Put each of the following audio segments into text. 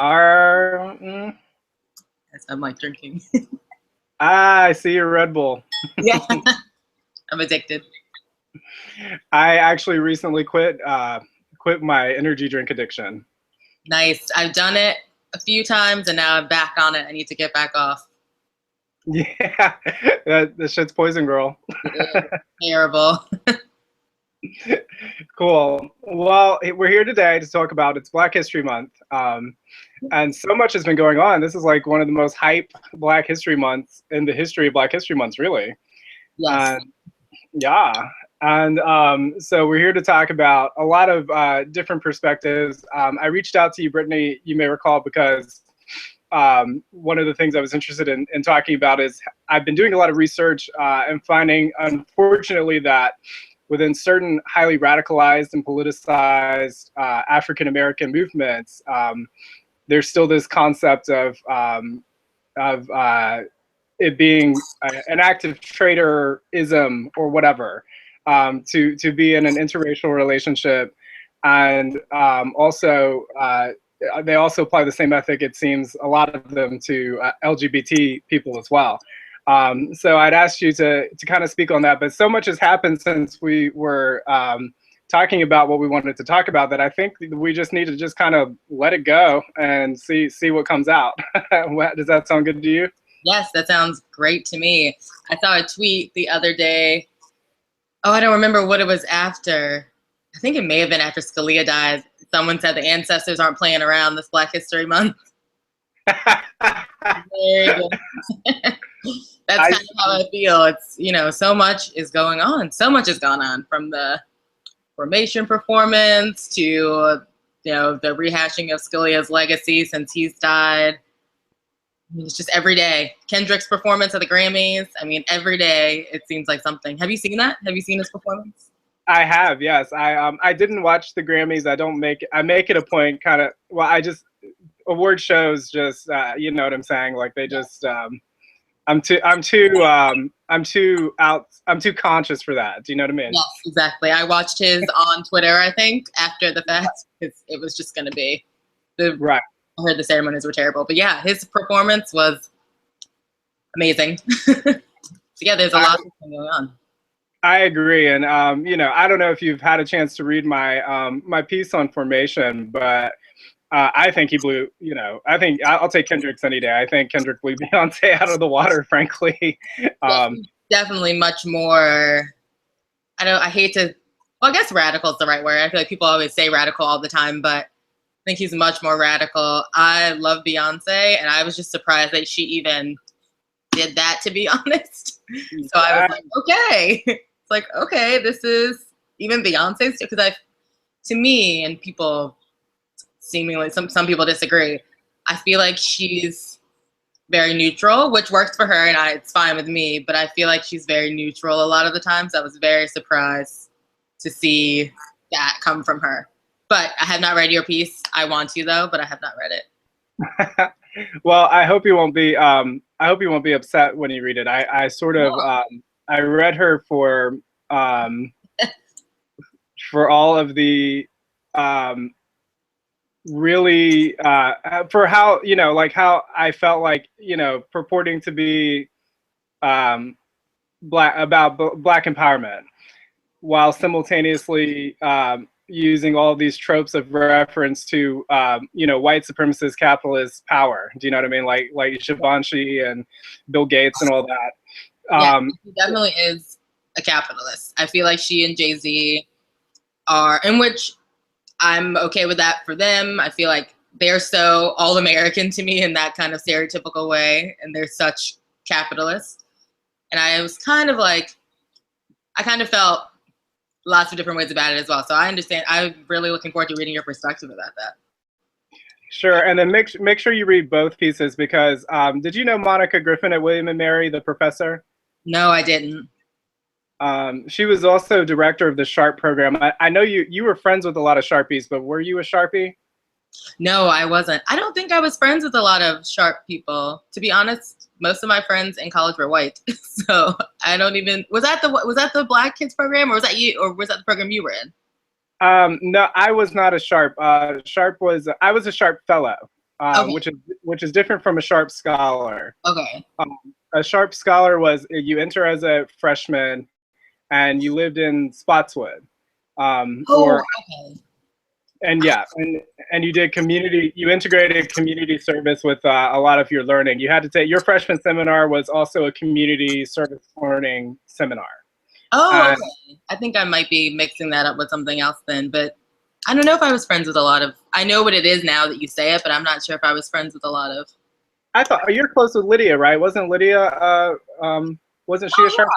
are. I'm like drinking. I see your Red Bull. Yeah, I'm addicted. I actually recently quit my energy drink addiction. Nice. I've done it a few times and now I'm back on it. I need to get back off. Yeah, that shit's poison, girl. Terrible. Cool. Well, we're here today to talk about it's Black History Month. And so much has been going on. This is like one of the most hype Black History Months in the history of Black History Months, really. Yes. Yeah. And so we're here to talk about a lot of different perspectives. I reached out to you, Brittny, you may recall, because one of the things I was interested in talking about is I've been doing a lot of research and finding, unfortunately, that within certain highly radicalized and politicized African-American movements, there's still this concept of it being an active traitorism or whatever, to be in an interracial relationship. And also, they also apply the same ethic, it seems, a lot of them to LGBT people as well. So I'd asked you to kind of speak on that, but so much has happened since we were talking about what we wanted to talk about that I think we just need to just kind of let it go and see what comes out. Does that sound good to you? Yes, that sounds great to me. I saw a tweet the other day. Oh, I don't remember what it was after. I think it may have been after Scalia died. Someone said the ancestors aren't playing around this Black History Month. Very good. That's kind of how I feel. It's, you know, so much is going on. So much has gone on, from the formation performance to, you know, the rehashing of Scalia's legacy since he's died. I mean, it's just every day. Kendrick's performance at the Grammys. I mean, every day it seems like something. Have you seen that? Have you seen his performance? I have, yes. I didn't watch the Grammys. I make it a point, kind of. Well, I just award shows just you know what I'm saying. Like they just I'm too conscious for that. Do you know what I mean? Yes, exactly. I watched his on Twitter, I think, after the fact, because it was just going to be right. I heard the ceremonies were terrible, but yeah, his performance was amazing. So yeah, there's a lot going on. I agree, and you know, I don't know if you've had a chance to read my my piece on formation, but I think he blew. You know, I think I'll take Kendrick's any day. I think Kendrick blew Beyonce out of the water, frankly. Definitely much more. I hate to. Well, I guess radical is the right word. I feel like people always say radical all the time, but I think he's much more radical. I love Beyonce, and I was just surprised that she even did that, to be honest. So I was like, okay. It's like, okay, this is even Beyonce's, because to me, and people seemingly, some people disagree, I feel like she's very neutral, which works for her, and it's fine with me, but I feel like she's very neutral a lot of the times. I was very surprised to see that come from her. But I have not read your piece. I want to, though, but I have not read it. Well, I hope you won't be upset when you read it. I sort of I read her for all of the really for how, you know, like how I felt like, you know, purporting to be black empowerment while simultaneously using all these tropes of reference to, you know, white supremacist capitalist power. Do you know what I mean? Like Givenchy and Bill Gates and all that. Yeah, he definitely is a capitalist. I feel like she and Jay-Z are, in which I'm okay with that for them. I feel like they're so all-American to me in that kind of stereotypical way, and they're such capitalists. And I was kind of like, I kind of felt lots of different ways about it as well. So I understand. I'm really looking forward to reading your perspective about that. Sure, and then make sure you read both pieces, because did you know Monica Griffin at William and Mary, the professor? No, I didn't. She was also director of the Sharp program. I know you were friends with a lot of Sharpies, but were you a Sharpie? No, I wasn't. I don't think I was friends with a lot of Sharp people. To be honest, most of my friends in college were white. So I don't even, was that the Black Kids program, or was that you, or was that the program you were in? No, I was not a Sharp. I was a Sharp fellow. Okay. which is different from a sharp scholar. Okay. A sharp scholar was you enter as a freshman and you lived in Spotswood. Okay. And yeah, and you did you integrated community service with a lot of your learning. You had to take your freshman seminar was also a community service learning seminar. Oh, okay. I think I might be mixing that up with something else then, but I don't know if I was friends with a lot of, I know what it is now that you say it, but I'm not sure if I was friends with a lot of. I thought you're close with Lydia, right? Wasn't Lydia, wasn't she a sharp?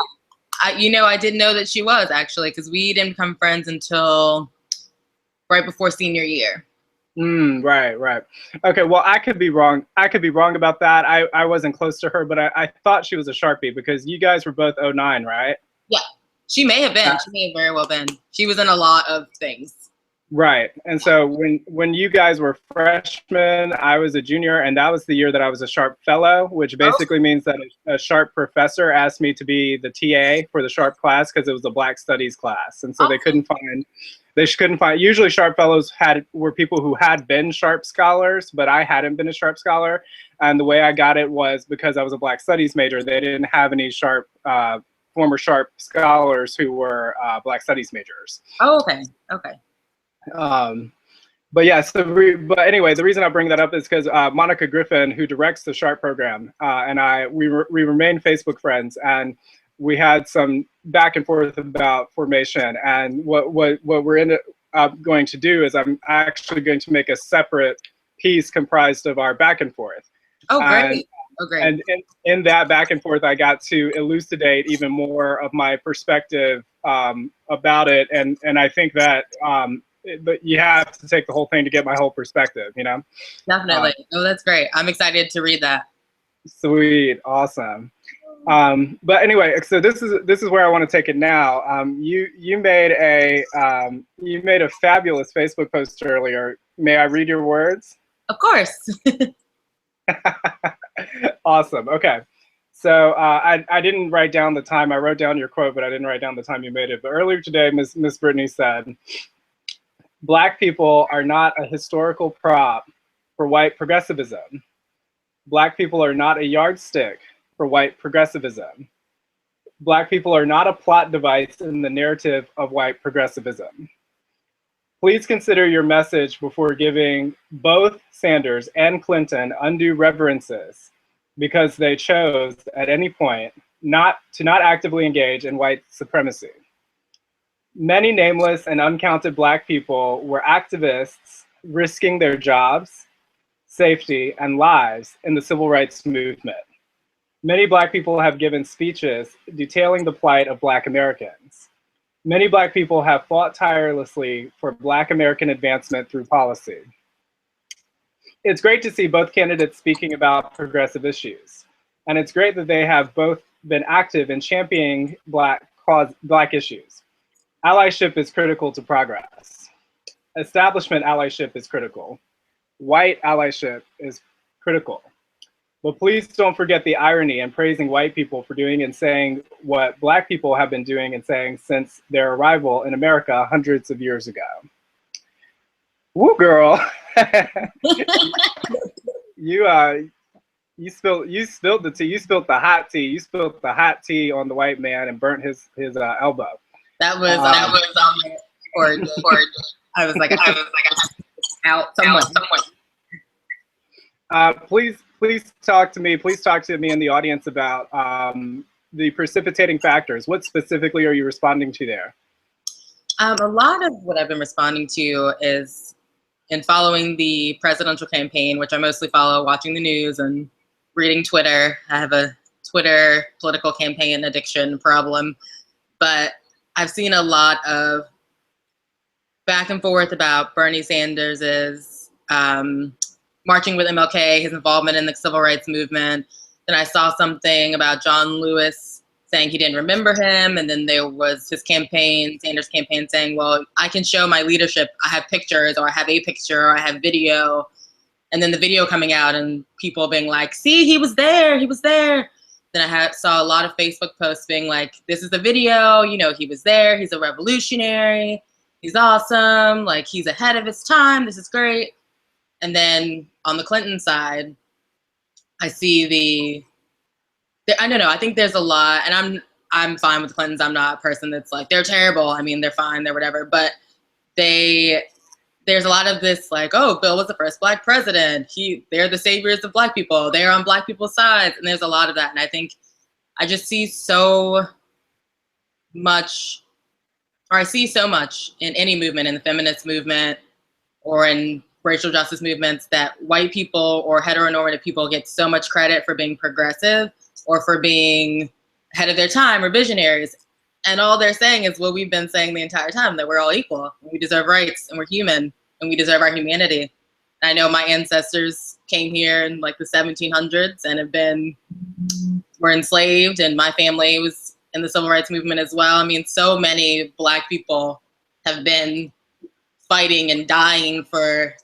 Yeah. I didn't know that she was actually, because we didn't become friends until right before senior year. Right. Okay, well, I could be wrong. I could be wrong about that. I wasn't close to her, but I thought she was a Sharpie because you guys were both 09, right? Yeah, she may have been. She may have very well been. She was in a lot of things. Right. And so when you guys were freshmen, I was a junior, and that was the year that I was a Sharp Fellow, which basically means that a Sharp professor asked me to be the TA for the Sharp class because it was a Black Studies class. And so they couldn't find, usually Sharp Fellows were people who had been Sharp Scholars, but I hadn't been a Sharp Scholar. And the way I got it was because I was a Black Studies major, they didn't have any Sharp, former Sharp Scholars who were Black Studies majors. Oh, okay. But yeah, but anyway, the reason I bring that up is because Monica Griffin, who directs the Sharp program, and we remain Facebook friends, and we had some back and forth about formation. And what we're going to do is I'm actually going to make a separate piece comprised of our back and forth. Oh, great. And in that back and forth, I got to elucidate even more of my perspective about it. And I think that but you have to take the whole thing to get my whole perspective, Definitely. That's great. I'm excited to read that. Sweet, awesome. But anyway, so this is where I want to take it now. You made a fabulous Facebook post earlier. May I read your words? Of course. Awesome. Okay. So I didn't write down the time. I wrote down your quote, but I didn't write down the time you made it. But earlier today, Miss Brittny said, "Black people are not a historical prop for white progressivism. Black people are not a yardstick for white progressivism. Black people are not a plot device in the narrative of white progressivism. Please consider your message before giving both Sanders and Clinton undue reverences because they chose at any point not actively engage in white supremacy. Many nameless and uncounted Black people were activists risking their jobs, safety, and lives in the civil rights movement. Many Black people have given speeches detailing the plight of Black Americans. Many Black people have fought tirelessly for Black American advancement through policy. It's great to see both candidates speaking about progressive issues. And it's great that they have both been active in championing Black issues. Allyship is critical to progress. Establishment allyship is critical. White allyship is critical. But please don't forget the irony in praising white people for doing and saying what Black people have been doing and saying since their arrival in America hundreds of years ago." Woo, girl. You spilled the tea. You spilled the hot tea. You spilled the hot tea on the white man and burnt his elbow. That was I was like out someone. Please talk to me. Please talk to me in the audience about the precipitating factors. What specifically are you responding to there? A lot of what I've been responding to is in following the presidential campaign, which I mostly follow watching the news and reading Twitter. I have a Twitter political campaign addiction problem, but I've seen a lot of back and forth about Bernie Sanders's marching with MLK, his involvement in the civil rights movement. Then I saw something about John Lewis saying he didn't remember him. And then there was his campaign, Sanders' campaign, saying, well, I can show my leadership. I have pictures, or I have a picture, or I have video. And then the video coming out and people being like, see, he was there, he was there. Then I saw a lot of Facebook posts being like, this is the video, he was there, he's a revolutionary, he's awesome, like he's ahead of his time, this is great. And then on the Clinton side, I see I don't know, I think there's a lot, and I'm fine with the Clintons. I'm not a person that's like, they're terrible. I mean, they're fine, they're whatever, but there's a lot of this like, oh, Bill was the first Black president. They're the saviors of Black people. They're on Black people's sides. And there's a lot of that. And I think I just see so much, or I see so much in any movement, in the feminist movement or in racial justice movements, that white people or heteronormative people get so much credit for being progressive or for being ahead of their time or visionaries. And all they're saying is what we've been saying the entire time, that we're all equal, and we deserve rights, and we're human, and we deserve our humanity. And I know my ancestors came here in like the 1700s and were enslaved, and my family was in the civil rights movement as well. I mean, so many Black people have been fighting and dying for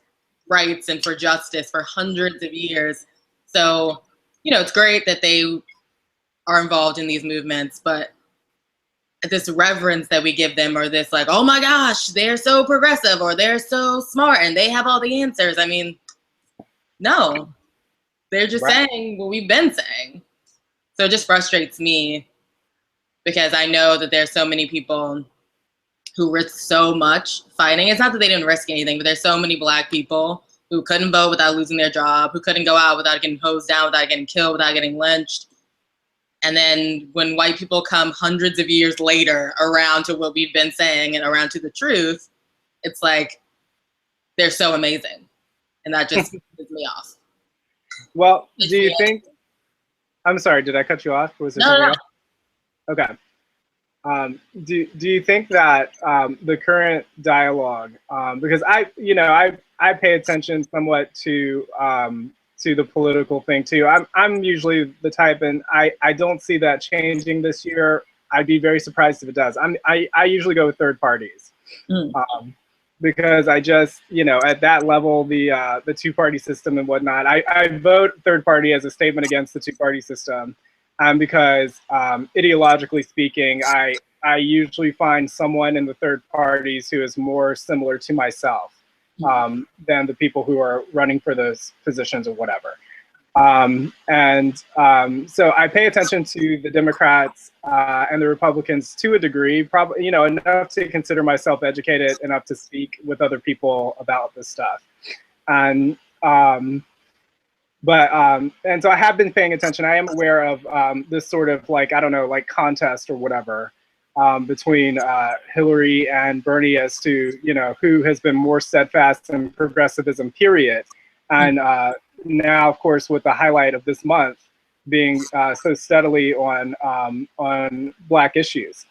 rights and for justice for hundreds of years. So, you know, it's great that they are involved in these movements, but this reverence that we give them, or this like, oh my gosh, they're so progressive, or they're so smart and they have all the answers. I mean, no, they're just saying what we've been saying. So it just frustrates me because I know that there's so many people who risk so much fighting. It's not that they didn't risk anything, but there's so many Black people who couldn't vote without losing their job, who couldn't go out without getting hosed down, without getting killed, without getting lynched. And then when white people come hundreds of years later around to what we've been saying and around to the truth, it's like, they're so amazing. And that just pisses me off. Well, do you think, I'm sorry, did I cut you off? Was there something else? Okay. Do you think that the current dialogue, because I pay attention somewhat to the political thing too. I'm usually the type, and I don't see that changing this year. I'd be very surprised if it does. I usually go with third parties, because I just, at that level, the two-party system and whatnot, I vote third party as a statement against the two-party system, because ideologically speaking, I usually find someone in the third parties who is more similar to myself than the people who are running for those positions or whatever. So I pay attention to the Democrats and the Republicans to a degree, probably, enough to consider myself educated enough to speak with other people about this stuff. And so I have been paying attention. I am aware of this sort of like, I don't know, like contest or whatever between Hillary and Bernie as to, who has been more steadfast in progressivism, period. And now, of course, with the highlight of this month being so steadily on Black issues.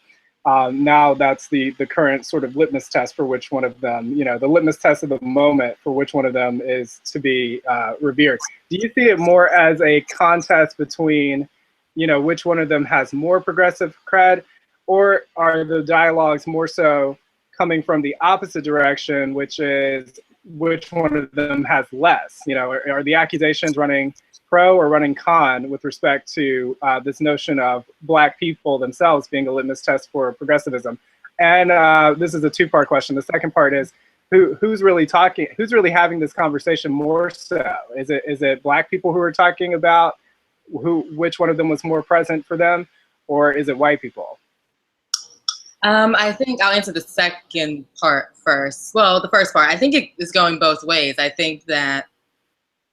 Now that's the current sort of litmus test for which one of them, the litmus test of the moment for which one of them is to be revered. Do you see it more as a contest between, which one of them has more progressive cred, or are the dialogues more so coming from the opposite direction, which is which one of them has less? Are the accusations running pro or running con with respect to this notion of Black people themselves being a litmus test for progressivism? And this is a two-part question. The second part is, who's really talking? Who's really having this conversation more so? Is it Black people who are talking about which one of them was more present for them, or is it white people? I think I'll answer the second part first. Well, the first part, I think it is going both ways. I think that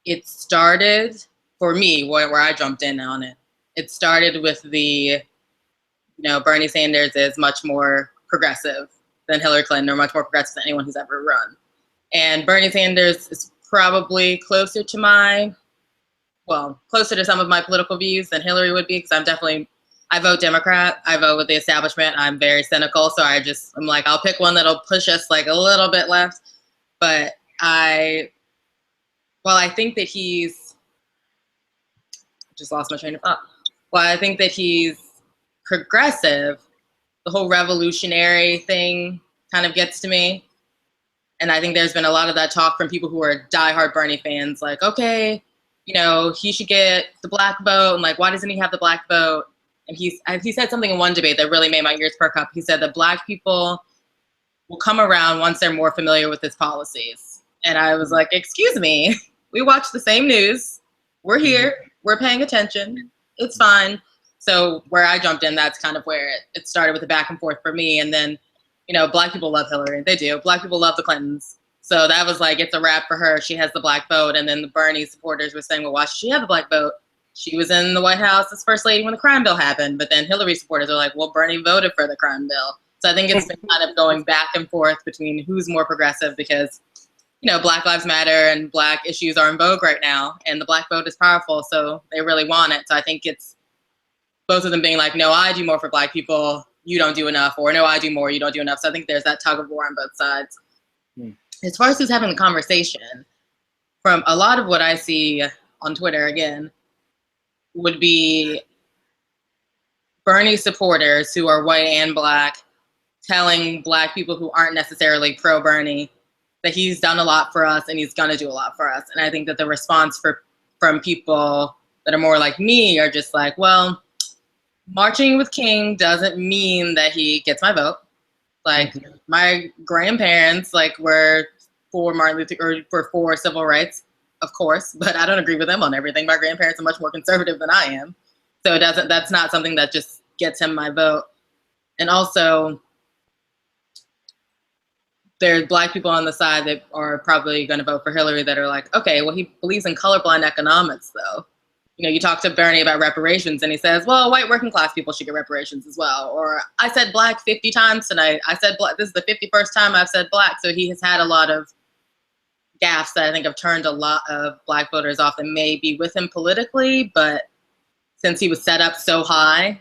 it started, for me, where I jumped in on it, it started with the, Bernie Sanders is much more progressive than Hillary Clinton, or much more progressive than anyone who's ever run. And Bernie Sanders is probably closer to closer to some of my political views than Hillary would be, because I vote Democrat. I vote with the establishment. I'm very cynical, so I'm like, I'll pick one that'll push us like a little bit left. But I think that just lost my train of thought. Well, I think that he's progressive. The whole revolutionary thing kind of gets to me. And I think there's been a lot of that talk from people who are diehard Bernie fans, like, okay, he should get the Black vote, and like, why doesn't he have the Black vote? And he said something in one debate that really made my ears perk up. He said that Black people will come around once they're more familiar with his policies. And I was like, excuse me, we watch the same news. We're here. We're paying attention. It's fine. So where I jumped in, that's kind of where it started with the back and forth for me. And then, you know, Black people love Hillary. They do. Black people love the Clintons. So that was like, it's a wrap for her. She has the Black vote. And then the Bernie supporters were saying, well, why should she have the Black vote? She was in the White House as first lady when the crime bill happened. But then Hillary supporters are like, well, Bernie voted for the crime bill. So I think it's been kind of going back and forth between who's more progressive because, you know, Black Lives Matter and Black issues are in vogue right now. And the Black vote is powerful. So they really want it. So I think it's both of them being like, no, I do more for Black people, you don't do enough, or no, I do more, you don't do enough. So I think there's that tug of war on both sides. As far as who's having the conversation, from a lot of what I see on Twitter, again, would be Bernie supporters who are white and Black telling Black people who aren't necessarily pro-Bernie that he's done a lot for us and he's gonna do a lot for us. And I think that the response from people that are more like me are just like, well, marching with King doesn't mean that he gets my vote. Like my grandparents were for Martin Luther or for civil rights, of course, but I don't agree with them on everything. My grandparents are much more conservative than I am. So that's not something that just gets him my vote. And also there's Black people on the side that are probably going to vote for Hillary that are like, okay, well, he believes in colorblind economics though. You know, you talk to Bernie about reparations and he says, well, white working class people should get reparations as well. Or I said Black 50 times tonight. I said Black, this is the 51st time I've said Black. So he has had a lot of gaffes that I think have turned a lot of Black voters off that may be with him politically, but since he was set up so high,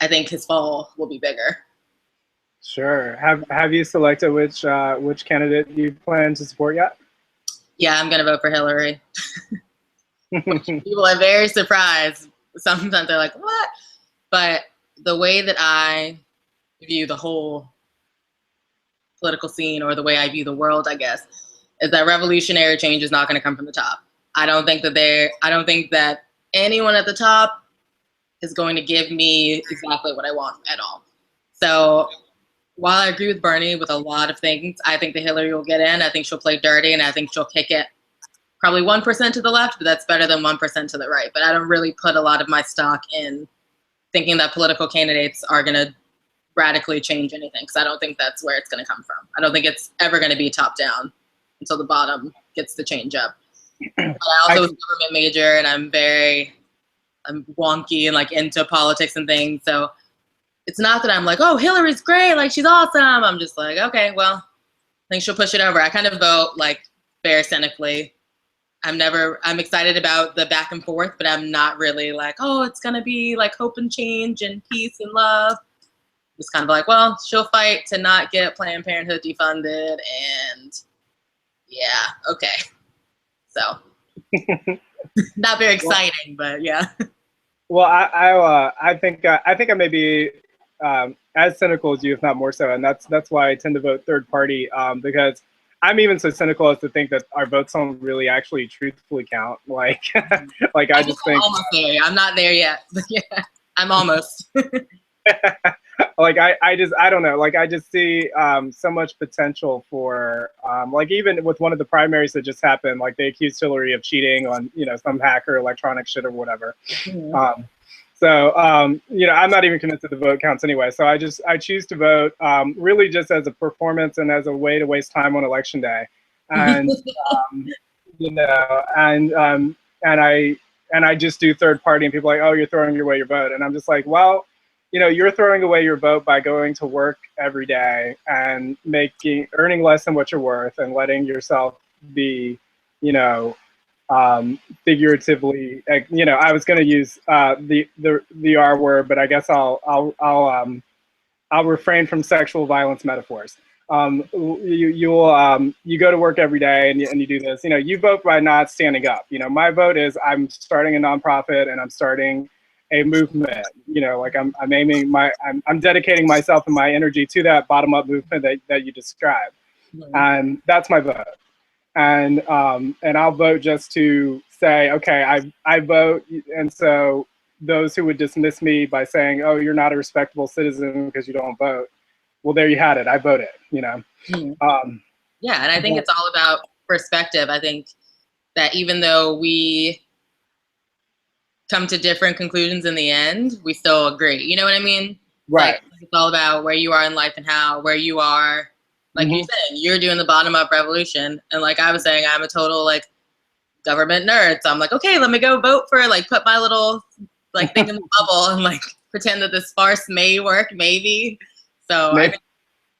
I think his fall will be bigger. Sure. Have you selected which candidate you plan to support yet? Yeah, I'm gonna vote for Hillary. People are very surprised. Sometimes they're like, what? But the way that I view the whole political scene, or the way I view the world, I guess, is that revolutionary change is not going to come from the top. I don't think that anyone at the top is going to give me exactly what I want at all. So while I agree with Bernie with a lot of things, I think that Hillary will get in. I think she'll play dirty, and I think she'll kick it probably 1% to the left, but that's better than 1% to the right. But I don't really put a lot of my stock in thinking that political candidates are going to radically change anything, because I don't think that's where it's going to come from. I don't think it's ever going to be top down until the bottom gets the change up. But I also was a government major, and I'm wonky and like into politics and things. So it's not that I'm like, oh, Hillary's great, like she's awesome. I'm just like, okay, well, I think she'll push it over. I kind of vote like very cynically. I'm excited about the back and forth, but I'm not really like, oh, it's gonna be like hope and change and peace and love. Just kind of like, well, she'll fight to not get Planned Parenthood defunded, and yeah, okay. So not very exciting, but yeah. Well, I think I may be as cynical as you, if not more so, and that's why I tend to vote third party, because I'm even so cynical as to think that our votes don't really actually truthfully count. Like, like I just think. Almost there. I'm not there yet. But yeah, I'm almost. Like I don't know. Like I just see so much potential for like even with one of the primaries that just happened, like they accused Hillary of cheating on some hacker electronic shit or whatever. Mm-hmm. So you know, I'm not even convinced that the vote counts anyway. So I choose to vote really just as a performance and as a way to waste time on election day, and you know, and I just do third party, and people are like, oh, you're throwing away your vote, and I'm just like, well, you know, you're throwing away your vote by going to work every day and earning less than what you're worth, and letting yourself be, you know, figuratively, you know, I was going to use the R word, but I guess I'll refrain from sexual violence metaphors. You go to work every day and you do this. You know, you vote by not standing up. You know, my vote is I'm starting a nonprofit and I'm starting a movement. You know, like I'm dedicating myself and my energy to that bottom up movement that you described, and that's my vote. And I'll vote just to say, okay, I vote, and so those who would dismiss me by saying, oh, you're not a respectable citizen because you don't vote, well, there you had it. I voted, you know. Yeah, and I think it's all about perspective, I think that even though we come to different conclusions in the end, we still agree. You know what I mean? Right. Like, it's all about where you are in life and where you are. Like you said, you're doing the bottom up revolution. And like I was saying, I'm a total like government nerd. So I'm like, okay, let me go vote for, like, put my little like thing in the bubble and like pretend that this farce may work, maybe. So I think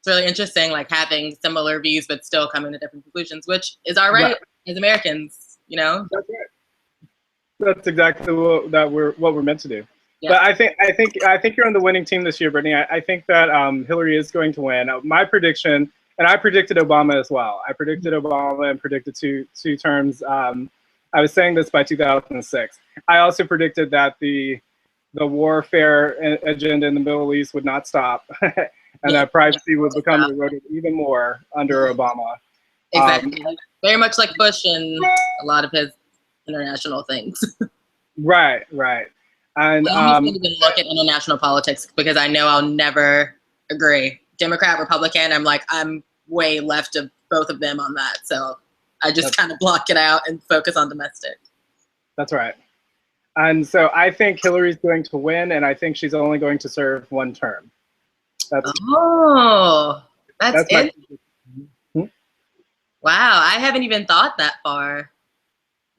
it's really interesting, like having similar views, but still coming to different conclusions, which is our right as Americans, you know? That's right. That's exactly what we're meant to do. Yeah. But I think you're on the winning team this year, Brittny. I think that Hillary is going to win. My prediction, and I predicted Obama as well. I predicted Obama and predicted two terms. I was saying this by 2006. I also predicted that the warfare agenda in the Middle East would not stop, and that privacy would become eroded even more under Obama. Exactly. Very much like Bush and a lot of his international things. Right. And I don't even look at international politics because I know I'll never agree. Democrat, Republican, I'm way left of both of them on that. So I just kind of block it out and focus on domestic. That's right. And so I think Hillary's going to win, and I think she's only going to serve one term. That's it. Wow, I haven't even thought that far.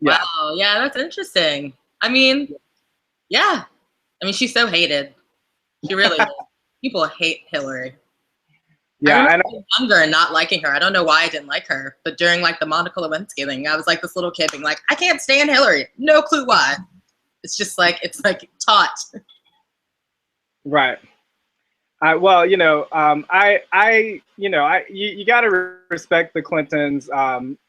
Yeah. Wow, yeah, that's interesting. I mean, yeah. I mean, she's so hated. She really is. People hate Hillary. Yeah, I remember being younger and not liking her. I don't know why I didn't like her, but during like the Monica Lewinsky thing, I was like this little kid being like, I can't stand Hillary. No clue why. It's just like, it's like taught. Right. Well, you know, you got to respect the Clintons,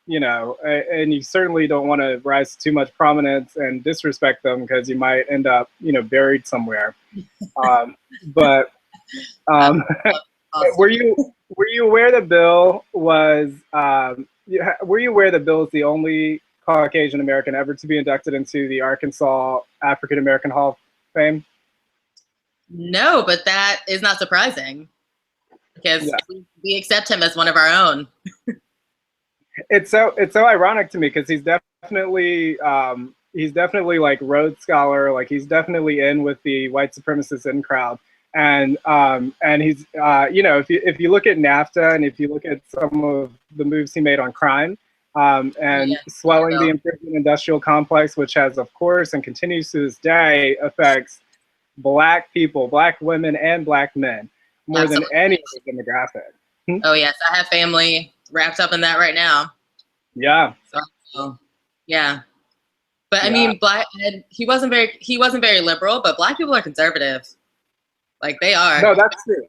you know, and you certainly don't want to rise to too much prominence and disrespect them because you might end up, you know, buried somewhere. But were you aware that Bill was were you aware that Bill is the only Caucasian American ever to be inducted into the Arkansas African American Hall of Fame? No, but that is not surprising because we accept him as one of our own. It's so ironic to me because he's definitely like Rhodes Scholar, like he's definitely in with the white supremacist in crowd, and he's you know, if you look at NAFTA and if you look at some of the moves he made on crime, and swelling the imprisoned industrial complex, which has of course and continues to this day affects Black people, Black women, and Black men more than any other demographic. Oh yes, I have family wrapped up in that right now. Yeah. So, yeah, but I mean, he wasn't very liberal, but Black people are conservative, like they are. No, that's true.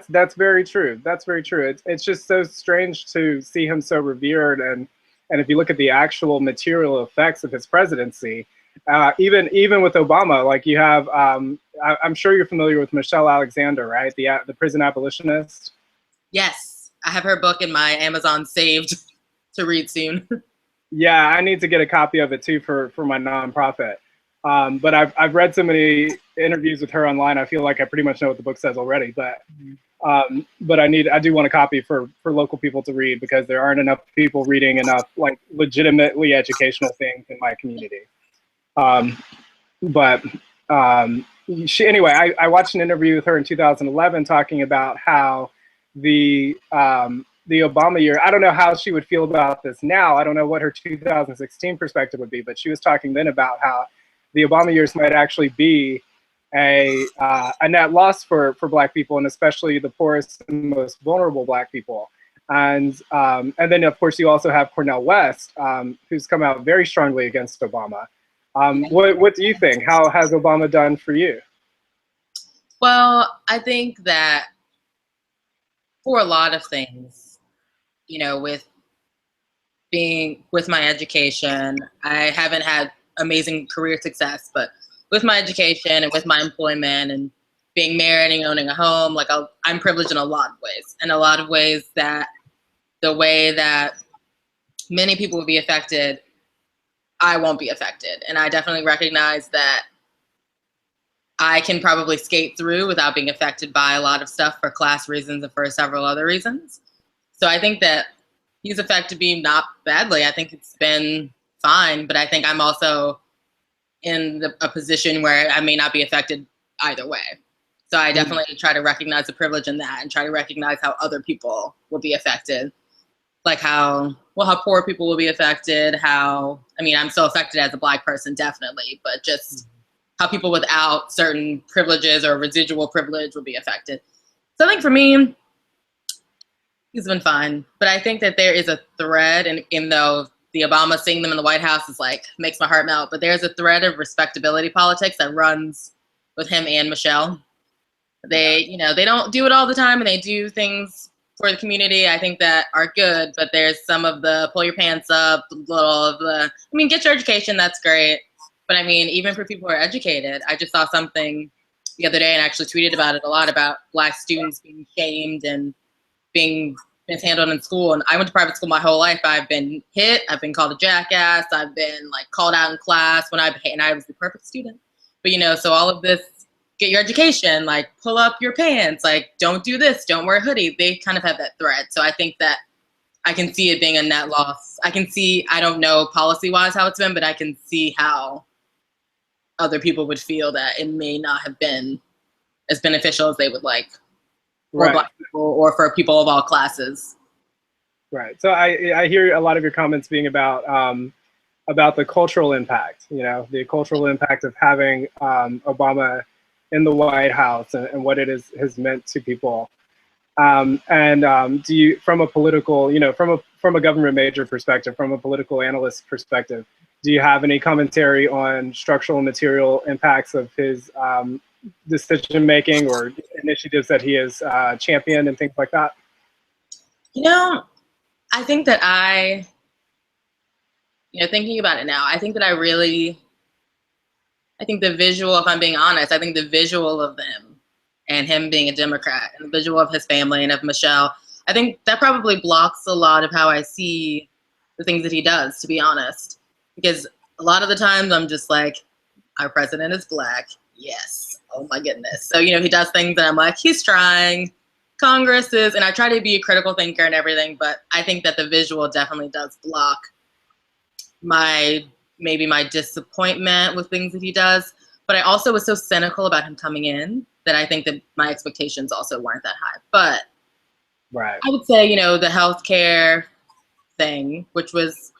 That's very true. That's very true. It's just so strange to see him so revered, and if you look at the actual material effects of his presidency. Even with Obama, like you have, I'm sure you're familiar with Michelle Alexander, right? The prison abolitionist. Yes, I have her book in my Amazon saved to read soon. Yeah, I need to get a copy of it too for my nonprofit. But I've read so many interviews with her online. I feel like I pretty much know what the book says already. But I do want a copy for local people to read because there aren't enough people reading enough like legitimately educational things in my community. Anyway, I watched an interview with her in 2011 talking about how the Obama year, I don't know how she would feel about this now. I don't know what her 2016 perspective would be, but she was talking then about how the Obama years might actually be a net loss for Black people, and especially the poorest and most vulnerable Black people. And then of course you also have Cornel West, who's come out very strongly against Obama. What do you think? How has Obama done for you? Well, I think that for a lot of things, you know, with my education, I haven't had amazing career success, but with my education and with my employment and being married and owning a home, like I'm privileged in a lot of ways. And a lot of ways that the way that many people will be affected, I won't be affected. And I definitely recognize that I can probably skate through without being affected by a lot of stuff for class reasons and for several other reasons. So I think that, he's affected me not badly. I think it's been fine, but I think I'm also in a position where I may not be affected either way. So I definitely try to recognize the privilege in that and try to recognize how other people will be affected. Like how poor people will be affected, I mean, I'm so affected as a Black person, definitely, but just how people without certain privileges or residual privilege will be affected. So I think for me, he's been fine. But I think that there is a thread, and even though the Obama seeing them in the White House is like, makes my heart melt, but there's a thread of respectability politics that runs with him and Michelle. They, you know, they don't do it all the time, and they do things for the community, I think, that are good, but there's some of the pull your pants up, little of the, I mean, get your education, that's great. But I mean, even for people who are educated, I just saw something the other day and actually tweeted about it a lot about Black students being shamed and being mishandled in school. And I went to private school my whole life. I've been hit, I've been called a jackass, I've been like called out in class and I was the perfect student. But you know, so all of this, get your education, like pull up your pants, like don't do this, don't wear a hoodie. They kind of have that thread. So I think that I can see it being a net loss. I can see, I don't know policy-wise how it's been, but I can see how other people would feel that it may not have been as beneficial as they would like for Right. Black people or for people of all classes. Right. So I hear a lot of your comments being about the cultural impact, you know, the cultural impact of having Obama in the White House and what it has meant to people. Do you, from a political, you know, from a government major perspective, from a political analyst perspective, do you have any commentary on structural and material impacts of his decision making or initiatives that he has championed and things like that? You know, I think that thinking about it now, I think the visual, if I'm being honest, I think the visual of them and him being a Democrat and the visual of his family and of Michelle, I think that probably blocks a lot of how I see the things that he does, to be honest. Because a lot of the times I'm just like, our president is Black. Yes. Oh my goodness. So, you know, he does things that I'm like, he's trying. Congress is, and I try to be a critical thinker and everything, but I think that the visual definitely does block maybe my disappointment with things that he does. But I also was so cynical about him coming in that I think that my expectations also weren't that high. But right. I would say, you know, the healthcare thing, which was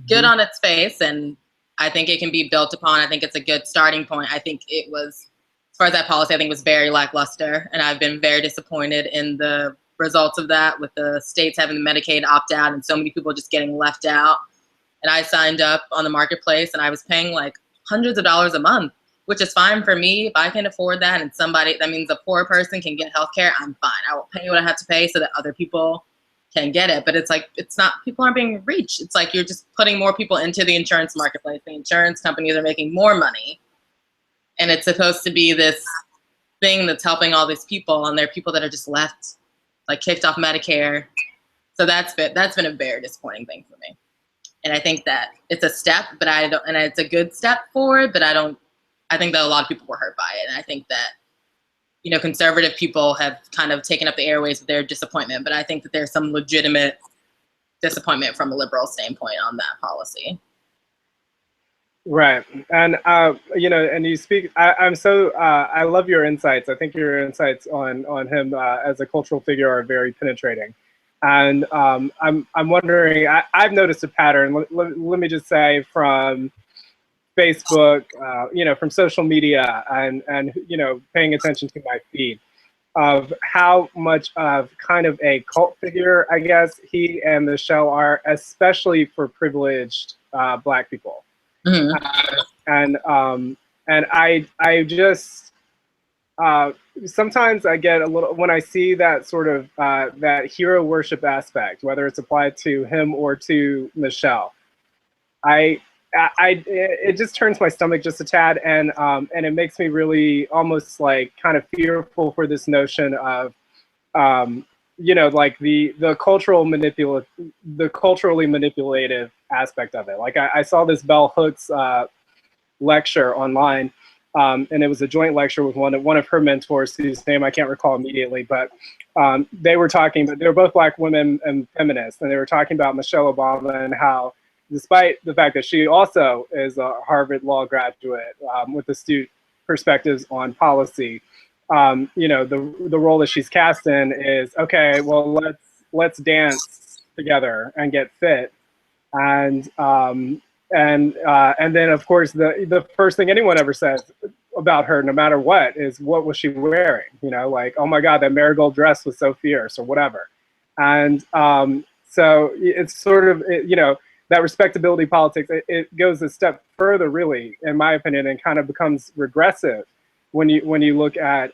good on its face, and I think it can be built upon. I think it's a good starting point. I think it was, as far as that policy, I think it was very lackluster, and I've been very disappointed in the results of that, with the states having the Medicaid opt-out and so many people just getting left out. And I signed up on the marketplace and I was paying like hundreds of dollars a month, which is fine for me. If I can afford that and that means a poor person can get healthcare, I'm fine. I will pay what I have to pay so that other people can get it. But it's like, people aren't being reached. It's like you're just putting more people into the insurance marketplace. The insurance companies are making more money. And it's supposed to be this thing that's helping all these people, and there are people that are just left, like kicked off Medicare. So that's been a very disappointing thing for me. And I think that it's a step, and it's a good step forward, but I think that a lot of people were hurt by it. And I think that, you know, conservative people have kind of taken up the airways with their disappointment, but I think that there's some legitimate disappointment from a liberal standpoint on that policy. Right. And, you know, and you speak, I love your insights. I think your insights on him as a cultural figure are very penetrating. And I'm wondering, I've noticed a pattern, let me just say, from Facebook, you know, from social media and, you know, paying attention to my feed, of how much of kind of a cult figure, I guess, he and Michelle are, especially for privileged Black people. And I just, sometimes I get a little, when I see that sort of that hero worship aspect, whether it's applied to him or to Michelle, it just turns my stomach just a tad, and it makes me really almost like kind of fearful for this notion of, you know, like the culturally manipulative aspect of it. Like I saw this Bell Hooks lecture online, and it was a joint lecture with one of her mentors, whose name I can't recall immediately, but they were talking, they were both Black women and feminists, and they were talking about Michelle Obama and how, despite the fact that she also is a Harvard Law graduate with astute perspectives on policy, you know, the role that she's cast in is, okay, well, let's dance together and get fit, and then of course the first thing anyone ever says about her, no matter what, is what was she wearing? You know, like, oh my God, that marigold dress was so fierce, or whatever. And so it's sort of, you know, that respectability politics, it goes a step further, really, in my opinion, and kind of becomes regressive when you look at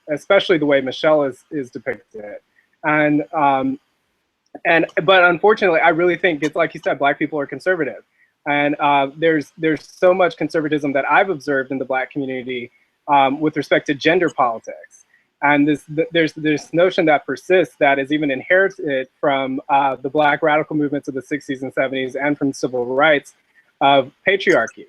especially the way Michelle is depicted. And but unfortunately, I really think it's like you said, Black people are conservative. And there's so much conservatism that I've observed in the Black community with respect to gender politics. And there's this notion that persists that is even inherited from the Black radical movements of the 60s and 70s and from civil rights of patriarchy,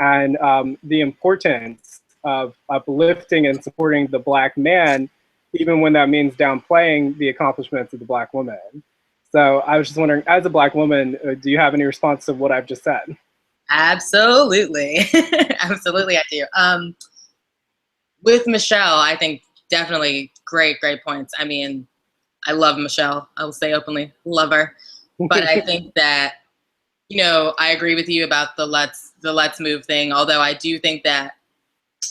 and the importance of uplifting and supporting the Black man, even when that means downplaying the accomplishments of the Black woman. So I was just wondering, as a Black woman, do you have any response to what I've just said? Absolutely. Absolutely, I do. With Michelle, I think definitely great points. I mean, I love Michelle. I will say openly, love her. But I think that, you know, I agree with you about the let's move thing, although I do think that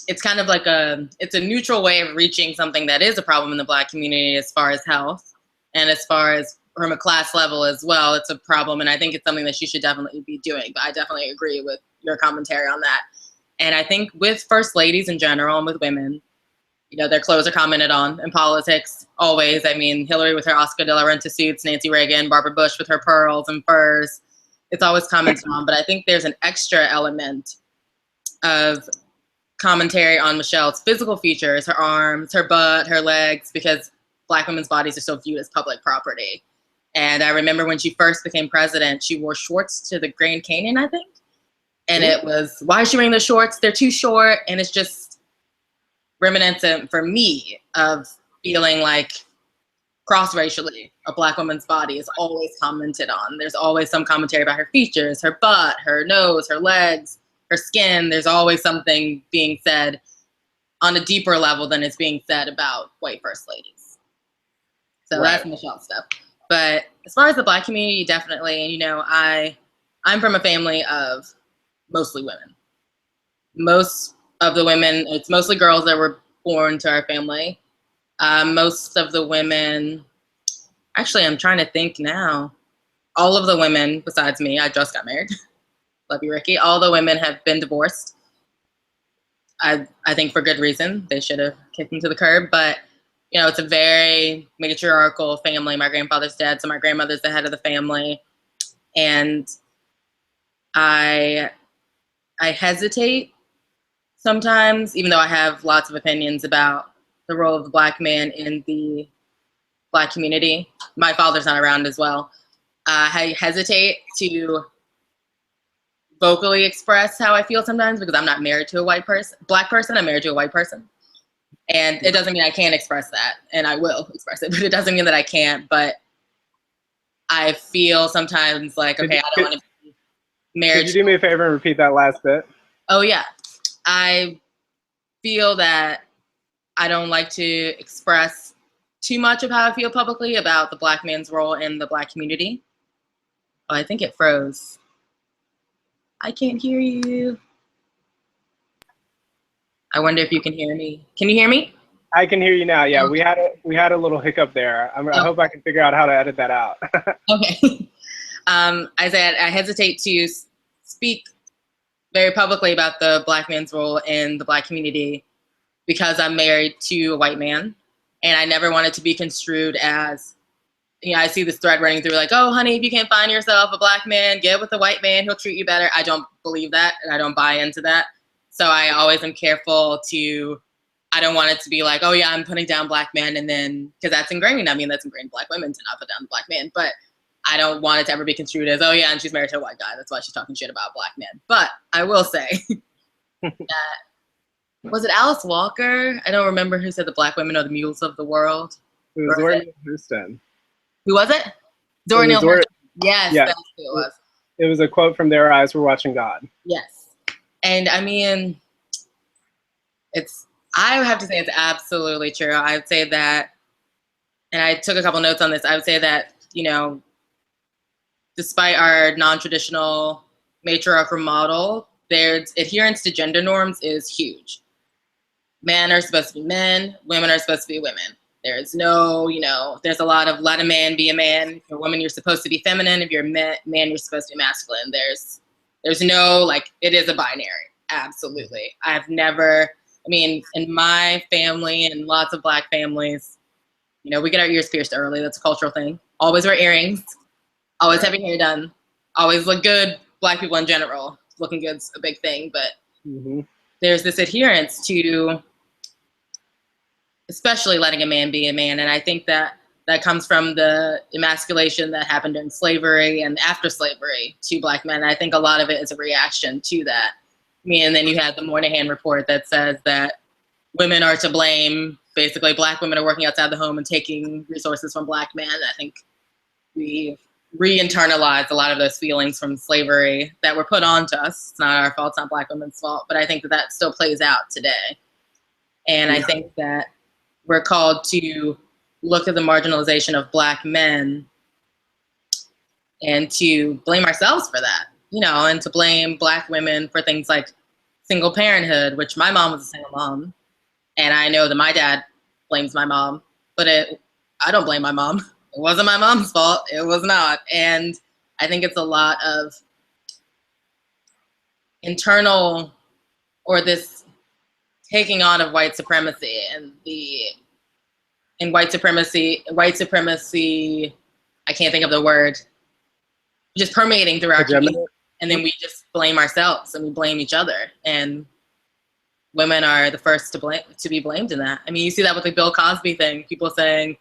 it's kind of like it's a neutral way of reaching something that is a problem in the Black community as far as health, and as far as from a class level as well, it's a problem. And I think it's something that she should definitely be doing. But I definitely agree with your commentary on that. And I think with first ladies in general and with women, you know, their clothes are commented on in politics always. I mean, Hillary with her Oscar de la Renta suits, Nancy Reagan, Barbara Bush with her pearls and furs. It's always commented on. But I think there's an extra element of commentary on Michelle's physical features, her arms, her butt, her legs, because Black women's bodies are so viewed as public property. And I remember when she first became president, she wore shorts to the Grand Canyon, I think. And it was, why is she wearing the shorts? They're too short. And it's just reminiscent for me of feeling like cross-racially, a Black woman's body is always commented on. There's always some commentary about her features, her butt, her nose, her legs, her skin. There's always something being said on a deeper level than is being said about white first ladies. So That's Michelle's stuff. But as far as the Black community, definitely, you know, I'm from a family of mostly women. Most of the women, it's mostly girls that were born to our family. Most of the women, actually, I'm trying to think now. All of the women, besides me, I just got married. Love you, Ricky. All the women have been divorced. I think for good reason. They should have kicked them to the curb, but you know, it's a very matriarchal family. My grandfather's dead, so my grandmother's the head of the family. And I hesitate sometimes, even though I have lots of opinions about the role of the Black man in the Black community. My father's not around as well. I hesitate to vocally express how I feel sometimes because I'm not married to a Black person, I'm married to a white person. And it doesn't mean I can't express that, and I will express it, but it doesn't mean that I can't. But I feel sometimes like, okay, I don't want to be married. Could you do me a favor and repeat that last bit? Oh, yeah. I feel that I don't like to express too much of how I feel publicly about the Black man's role in the Black community. Oh, I think it froze. I can't hear you. I wonder if you can hear me. Can you hear me? I can hear you now. Yeah, okay. we had a little hiccup there. I hope I can figure out how to edit that out. Okay. I said I hesitate to speak very publicly about the Black man's role in the Black community because I'm married to a white man, and I never want it to be construed as, you know, I see this thread running through like, oh, honey, if you can't find yourself a Black man, get with a white man, he'll treat you better. I don't believe that, and I don't buy into that. So I always am careful I don't want it to be like, oh yeah, I'm putting down Black men, and then, because that's ingrained. I mean, that's ingrained Black women to not put down the Black man, but I don't want it to ever be construed as, oh yeah, and she's married to a white guy, that's why she's talking shit about Black men. But I will say that Was it Alice Walker? I don't remember who said the black women are the mules of the world. It was Zora Neale Hurston. Who was it? Zora Neale Hurston. Yes, yeah. That's who it was. It was a quote from Their Eyes Were Watching God. Yes. And I mean, I have to say it's absolutely true. I would say that, and I took a couple notes on this, I would say that, you know, despite our non-traditional matriarchal model, there's adherence to gender norms is huge. Men are supposed to be men, women are supposed to be women. There's no, you know, there's a lot of let a man be a man. If you're a woman, you're supposed to be feminine. If you're a man, you're supposed to be masculine. There's no, like, it is a binary. Absolutely. I've never, I mean, in my family and lots of black families, you know, we get our ears pierced early. That's a cultural thing. Always wear earrings. Always have your hair done. Always look good. Black people in general, looking good's a big thing. But there's this adherence to, especially letting a man be a man. And I think that comes from the emasculation that happened in slavery and after slavery to black men. I think a lot of it is a reaction to that. I mean, and then you had the Moynihan report that says that women are to blame. Basically, black women are working outside the home and taking resources from black men. I think we re-internalized a lot of those feelings from slavery that were put onto us. It's not our fault, it's not black women's fault, but I think that still plays out today. And I think that we're called to look at the marginalization of black men and to blame ourselves for that, you know, and to blame black women for things like single parenthood, which my mom was a single mom. And I know that my dad blames my mom, but I don't blame my mom. It wasn't my mom's fault. It was not. And I think it's a lot of internal, or this taking on of white supremacy and white supremacy, I can't think of the word, just permeating through our community. And then we just blame ourselves and we blame each other. And women are the first to be blamed in that. I mean, you see that with the Bill Cosby thing, people saying,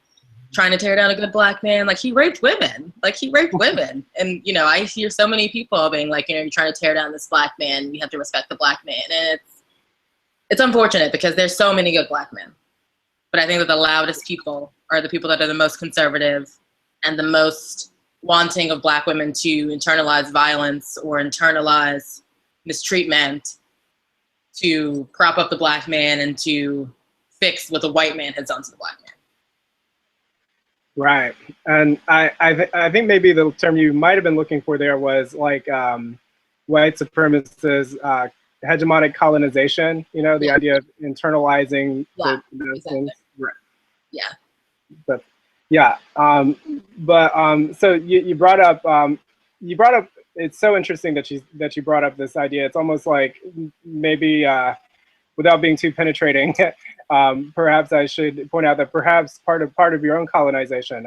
trying to tear down a good black man, like he raped women, And, you know, I hear so many people being like, you know, you're trying to tear down this black man, you have to respect the black man. And it's unfortunate because there's so many good black men. But I think that the loudest people are the people that are the most conservative and the most wanting of black women to internalize violence or internalize mistreatment to prop up the black man and to fix what the white man has done to the black man. Right. And I think maybe the term you might have been looking for there was like white supremacists, hegemonic colonization, you know, the idea of internalizing those things. Right. Yeah. But yeah. So you brought up, it's so interesting that you brought up this idea. It's almost like maybe without being too penetrating, perhaps I should point out that perhaps part of your own colonization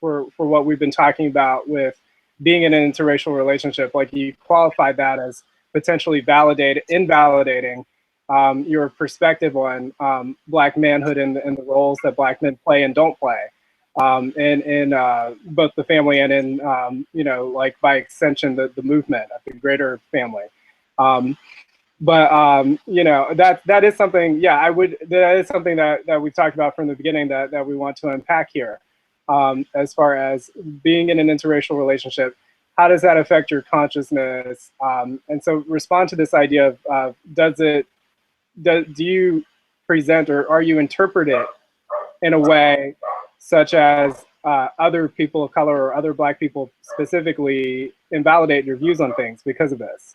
for what we've been talking about with being in an interracial relationship, like you qualified that as potentially invalidating your perspective on black manhood and the roles that black men play and don't play in both the family and in, you know, like by extension, the movement of the greater family. You know, that is something, that is something that we've talked about from the beginning that we want to unpack here. As far as being in an interracial relationship, how does that affect your consciousness? And so respond to this idea of do you present or are you interpreted in a way such as other people of color or other black people specifically invalidate your views on things because of this?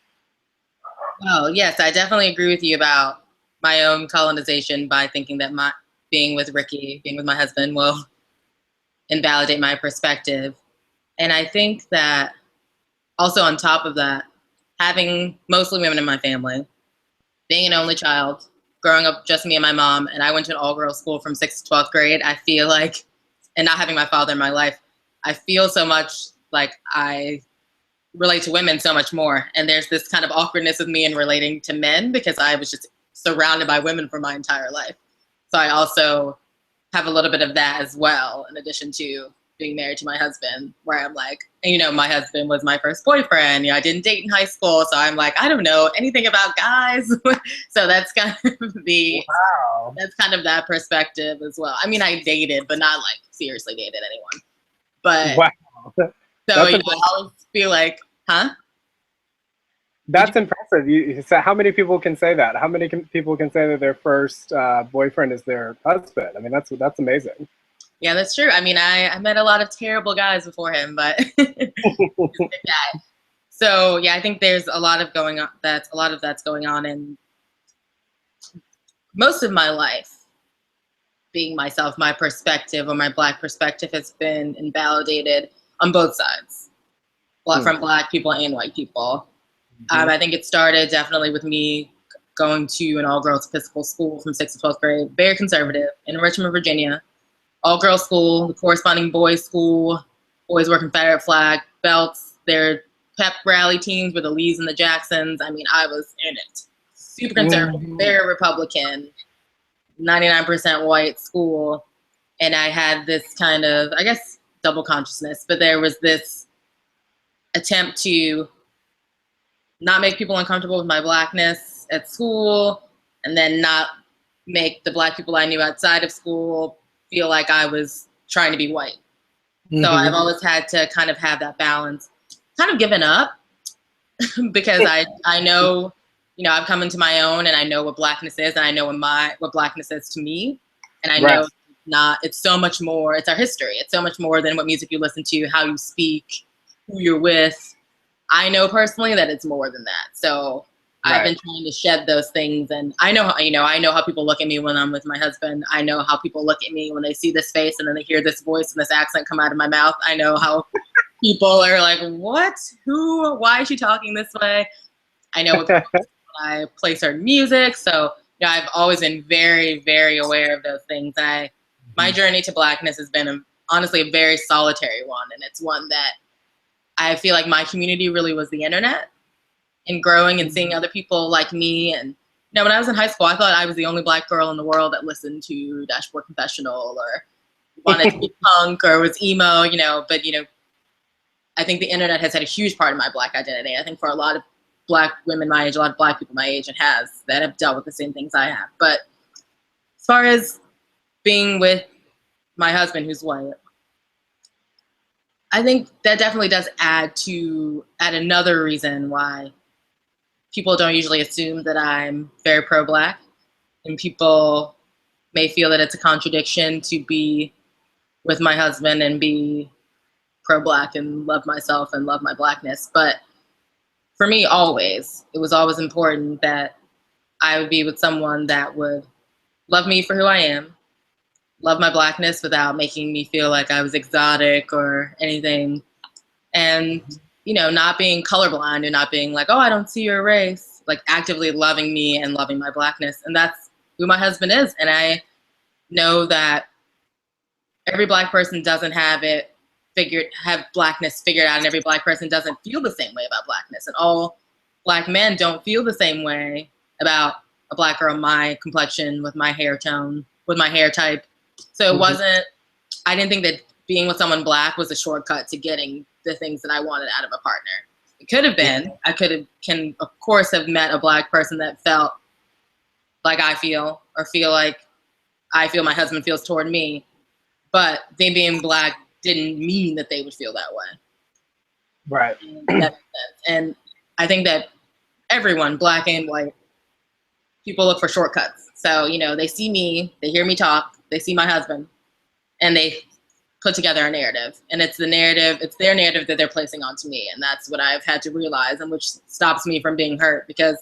Oh, yes, I definitely agree with you about my own colonization by thinking that being with my husband will invalidate my perspective. And I think that also on top of that, having mostly women in my family, being an only child, growing up just me and my mom, and I went to an all-girls school from 6th to 12th grade, I feel like, and not having my father in my life, I feel so much like I relate to women so much more. And there's this kind of awkwardness with me in relating to men because I was just surrounded by women for my entire life. So I also have a little bit of that as well, in addition to being married to my husband, where I'm like, you know, my husband was my first boyfriend. You know, I didn't date in high school, so I'm like, I don't know anything about guys. So that's kind of that's kind of that perspective as well. I mean, I dated, but not like seriously dated anyone. But so you know, I always feel like, huh? That's impressive. So how many people can say that? How many people can say that their first boyfriend is their husband? I mean, that's amazing. Yeah, that's true. I mean, I met a lot of terrible guys before him, but he's a good guy. So yeah, I think there's a lot of going on. That's a lot of that's going on in most of my life. Being myself, my perspective or my Black perspective has been invalidated on both sides, from Black people and white people. I think it started definitely with me going to an all-girls Episcopal school from 6th to 12th grade, very conservative, in Richmond, Virginia. All-girls school, the corresponding boys' school, boys wore Confederate flag belts. Their pep rally teams were the Lees and the Jacksons. I mean, I was in it. Super conservative, very Republican, 99% white school. And I had this kind of, I guess, double consciousness, but there was this attempt to not make people uncomfortable with my Blackness at school, and then not make the Black people I knew outside of school feel like I was trying to be white. So I've always had to kind of have that balance. Kind of given up because I know, you know, I've come into my own and I know what Blackness is, and I know what Blackness is to me. And I know it's so much more, it's our history. It's so much more than what music you listen to, how you speak, who you're with. I know personally that it's more than that. So I've been trying to shed those things, and I know how, you know, I know how people look at me when I'm with my husband. I know how people look at me when they see this face and then they hear this voice and this accent come out of my mouth. I know how people are like, what? Who? Why is she talking this way? I know what people when I play certain music. So, you know, I've always been very, very aware of those things. My journey to Blackness has been honestly a very solitary one, and it's one that I feel like my community really was the internet, and growing and seeing other people like me. And, you know, when I was in high school, I thought I was the only Black girl in the world that listened to Dashboard Confessional or wanted to be punk or was emo, you know. But, you know, I think the internet has had a huge part of my Black identity. I think for a lot of Black women my age, a lot of Black people my age, it has, that have dealt with the same things I have. But as far as being with my husband who's white, I think that definitely does add another reason why people don't usually assume that I'm very pro-Black, and people may feel that it's a contradiction to be with my husband and be pro-Black and love myself and love my Blackness. But for me, it was always important that I would be with someone that would love me for who I am, love my Blackness without making me feel like I was exotic or anything. And, you know, not being colorblind and not being like, oh, I don't see your race, like actively loving me and loving my Blackness. And that's who my husband is. And I know that every Black person doesn't have Blackness figured out, and every Black person doesn't feel the same way about Blackness. And all Black men don't feel the same way about a Black girl my complexion, with my hair tone, with my hair type. So I didn't think that being with someone Black was a shortcut to getting the things that I wanted out of a partner. It could have been. I can of course have met a Black person that felt like I feel, or feel like I feel my husband feels toward me. But they being Black didn't mean that they would feel that way. Right. And that makes sense. And I think that everyone, Black and white, people look for shortcuts. So, you know, they see me, they hear me talk, they see my husband, and they put together a narrative. And it's their narrative that they're placing onto me. And that's what I've had to realize, and which stops me from being hurt, because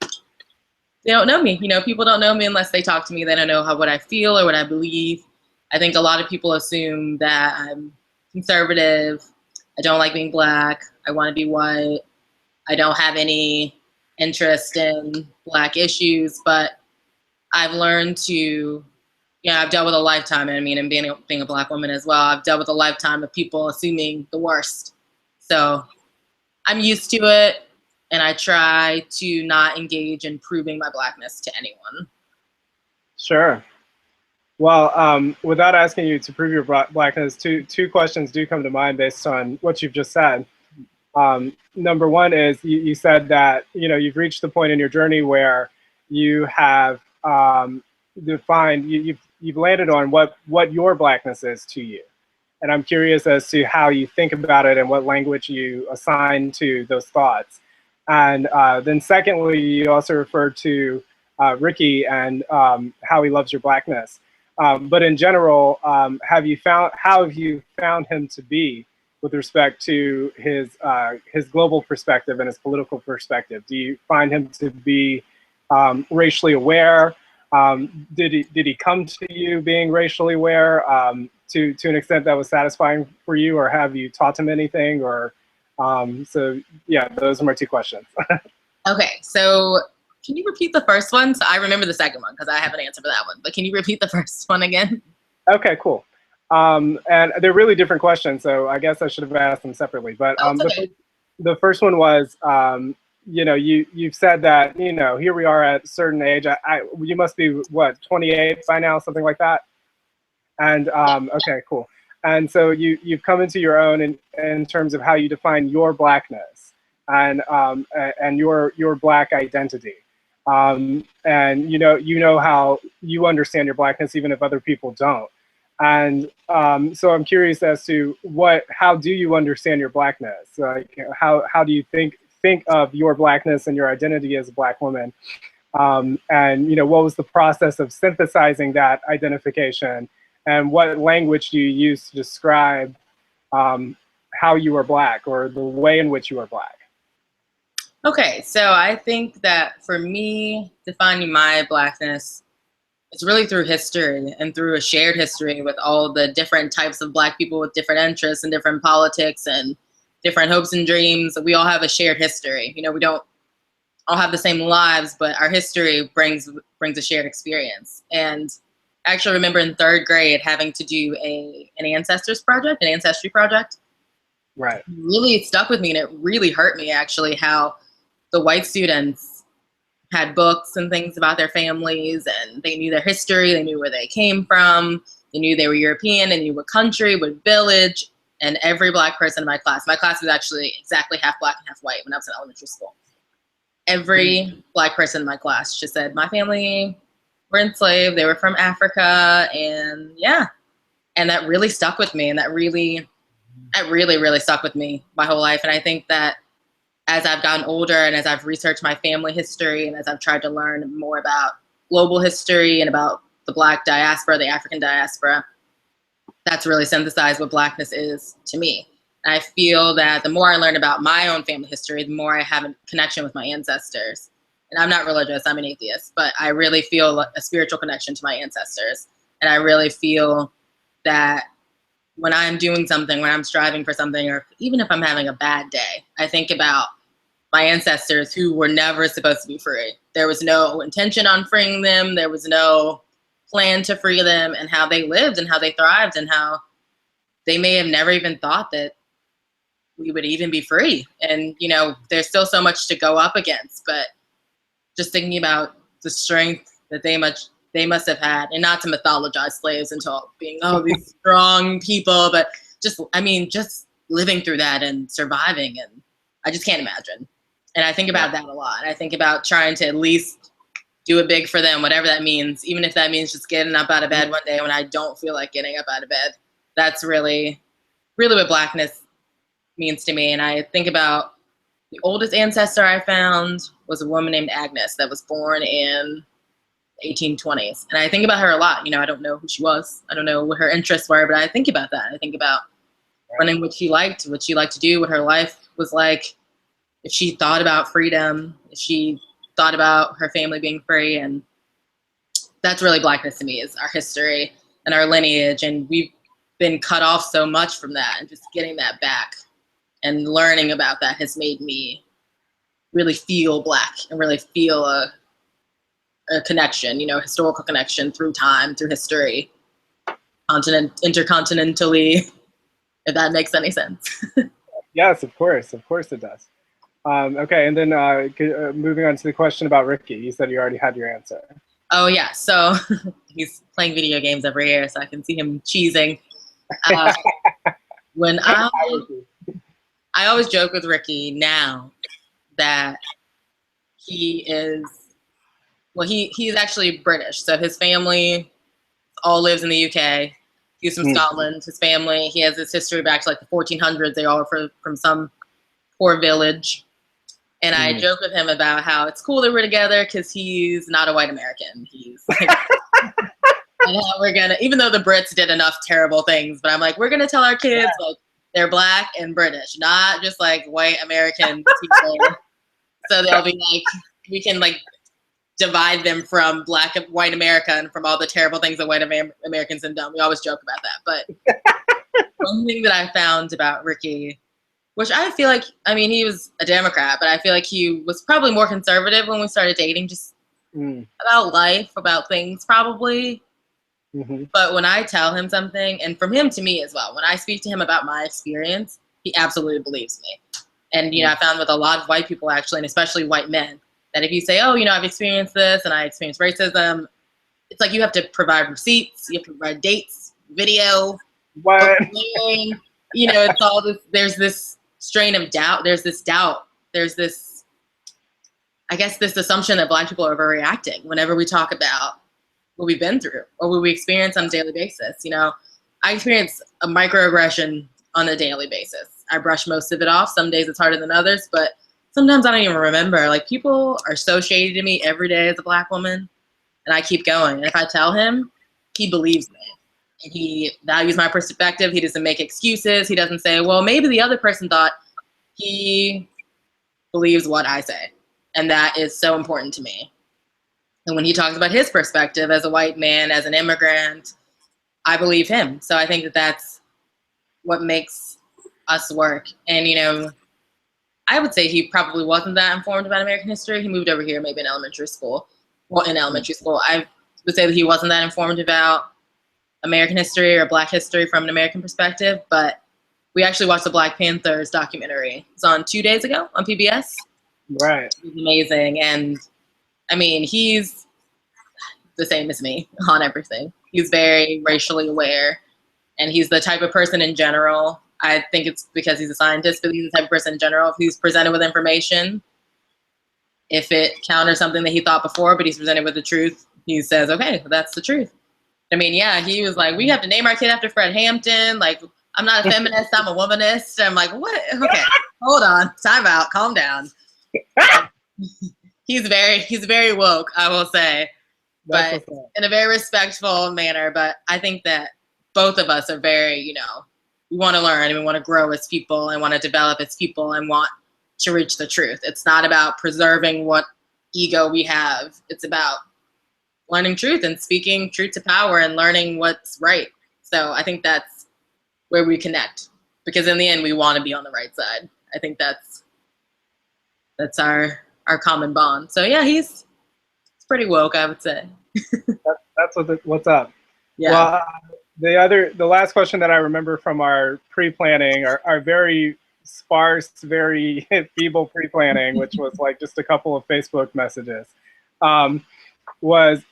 they don't know me. You know, people don't know me unless they talk to me. They don't know what I feel or what I believe. I think a lot of people assume that I'm conservative, I don't like being Black, I want to be white, I don't have any interest in Black issues. But I've learned to, I've dealt with a lifetime, and I mean, and being a Black woman as well, I've dealt with a lifetime of people assuming the worst. So I'm used to it, and I try to not engage in proving my Blackness to anyone. Sure. Well, without asking you to prove your blackness, two questions do come to mind based on what you've just said. Number one is you said that you've reached the point in your journey where you have defined you've landed on what your blackness is to you, and I'm curious as to how you think about it and what language you assign to those thoughts. And then secondly, you also referred to Ricky and how he loves your blackness. But in general, how have you found him to be with respect to his global perspective and his political perspective? Do you find him to be racially aware? Did he come to you being racially aware to an extent that was satisfying for you, or have you taught him anything? Or so yeah, those are my two questions. Okay, so can you repeat the first one? So I remember the second one because I have an answer for that one. But can you repeat the first one again? Okay, cool. And they're really different questions, so I guess I should have asked them separately. But Okay. the first one was, you've said that here we are at a certain age. You must be what, 28 by now, something like that. And okay, cool. And so you've come into your own in terms of how you define your blackness and your black identity. And you know how you understand your blackness even if other people don't. And so I'm curious as to how do you understand your blackness? Like how do you think of your blackness and your identity as a Black woman? And what was the process of synthesizing that identification? And what language do you use to describe how you are Black, or the way in which you are Black? Okay, so I think that for me, defining my Blackness, it's really through history and through a shared history with all the different types of Black people with different interests and different politics and different hopes and dreams. We all have a shared history. We don't all have the same lives, but our history brings a shared experience. And I actually remember in third grade having to do an ancestry project. Right. Really stuck with me, and it really hurt me actually how the white students had books and things about their families, and they knew their history, they knew where they came from, they knew they were European, they knew what country, what village, and every Black person in my class was actually exactly half Black and half white when I was in elementary school. Every Black person in my class just said, my family were enslaved, they were from Africa, and yeah. And that really stuck with me, and that really, really stuck with me my whole life. And I think that as I've gotten older and as I've researched my family history and as I've tried to learn more about global history and about the Black diaspora, the African diaspora, that's really synthesized what Blackness is to me. And I feel that the more I learn about my own family history, the more I have a connection with my ancestors. And I'm not religious, I'm an atheist, but I really feel a spiritual connection to my ancestors. And I really feel that when I'm doing something, when I'm striving for something, or even if I'm having a bad day, I think about my ancestors who were never supposed to be free. There was no intention on freeing them. There was no plan to free them, and how they lived and how they thrived and how they may have never even thought that we would even be free. And, there's still so much to go up against, but just thinking about the strength that they must have had, and not to mythologize slaves into being, these strong people, but just living through that and surviving, and I just can't imagine. And I think about that a lot. And I think about trying to at least do it big for them, whatever that means, even if that means just getting up out of bed one day when I don't feel like getting up out of bed. That's really, really what Blackness means to me. And I think about the oldest ancestor I found was a woman named Agnes that was born in 1820s. And I think about her a lot. I don't know who she was. I don't know what her interests were, but I think about that. I think about running what she liked to do, what her life was like, if she thought about freedom, if she thought about her family being free. And that's really Blackness to me, is our history and our lineage. And we've been cut off so much from that, and just getting that back and learning about that has made me really feel Black and really feel a connection, historical connection through time, through history, intercontinentally, if that makes any sense. Yes, of course it does. Okay, and then moving on to the question about Ricky, you said you already had your answer. Oh yeah, so he's playing video games over here, so I can see him cheesing. When I always joke with Ricky now that he is, well, he's actually British, so his family all lives in the UK. He's from Scotland. His family, he has his history back to like the 1400s. They all are from some poor village. And I joke with him about how it's cool that we're together because he's not a white American. He's like, and how we're gonna, even though the Brits did enough terrible things, but I'm like, we're gonna tell our kids like they're black and British, not just like white American people. So they'll be like, we can like divide them from black and white America and from all the terrible things that white Americans have done. We always joke about that. But one thing that I found about Ricky, which I feel like, I mean, he was a Democrat, but I feel like he was probably more conservative when we started dating, just about life, about things probably. But when I tell him something, and from him to me as well, when I speak to him about my experience, he absolutely believes me. And, you know, I found with a lot of white people actually, and especially white men, that if you say, oh, you know, I've experienced this and I experienced racism, it's like you have to provide receipts, you have to provide dates, video, what? You know, it's all this, there's this strain of doubt. There's this, I guess, this assumption that black people are overreacting whenever we talk about what we've been through or what we experience on a daily basis. You know, I experience a microaggression on a daily basis. I brush most of it off. Some days it's harder than others, but sometimes I don't even remember. Like, people are so shady to me every day as a black woman, and I keep going. And if I tell him, he believes me. And he values my perspective. He doesn't make excuses. He doesn't say, well, maybe the other person thought. He believes what I say. And that is so important to me. And when he talks about his perspective as a white man, as an immigrant, I believe him. So I think that that's what makes us work. And, you know, I would say he probably wasn't that informed about American history. He moved over here maybe in elementary school. Well, in elementary school, I would say that he wasn't that informed about American history or black history from an American perspective. But we actually watched the Black Panthers documentary. It was on 2 days ago on PBS. Right. It was amazing. And I mean, he's the same as me on everything. He's very racially aware, and he's the type of person in general. I think it's because he's a scientist, but he's the type of person in general. If he's presented with information, if it counters something that he thought before, but he's presented with the truth, he says, okay, that's the truth. I mean, yeah, he was like, we have to name our kid after Fred Hampton. Like, I'm not a feminist, I'm a womanist. I'm like, what? Okay, hold on, time out, calm down. He's very woke, I will say, but in a very respectful manner. But I think that both of us are very, you know, we want to learn and we want to grow as people and want to develop as people and want to reach the truth. It's not about preserving what ego we have. It's about learning truth and speaking truth to power and learning what's right. So I think that's where we connect, because in the end we want to be on the right side. I think that's our common bond. So yeah, it's pretty woke, I would say. That's what's up. Yeah. Well, the last question that I remember from our pre-planning, our very sparse, very feeble pre-planning, which was like just a couple of Facebook messages, was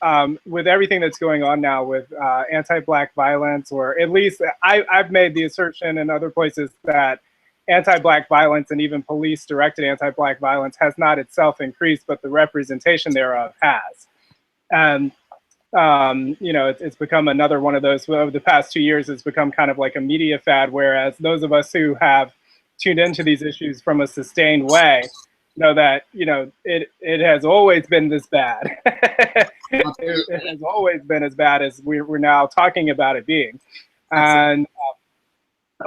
with everything that's going on now with anti-Black violence, or at least I've made the assertion in other places that anti-Black violence and even police-directed anti-Black violence has not itself increased, but the representation thereof has. And you know, it's become another one of those, over the past 2 years, it's become kind of like a media fad, whereas those of us who have tuned into these issues from a sustained way know that, you know, it has always been this bad. It has always been as bad as we're now talking about it being. And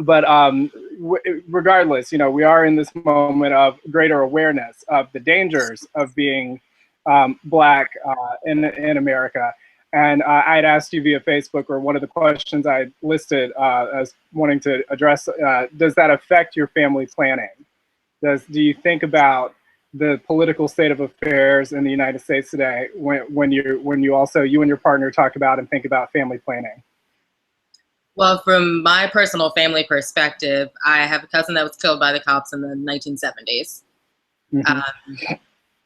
but regardless, you know, we are in this moment of greater awareness of the dangers of being Black in America. And I'd asked you via Facebook, or one of the questions I listed as wanting to address, does that affect your family planning? Do you think about the political state of affairs in the United States today when you also, you and your partner, talk about and think about family planning? Well, from my personal family perspective, I have a cousin that was killed by the cops in the 1970s.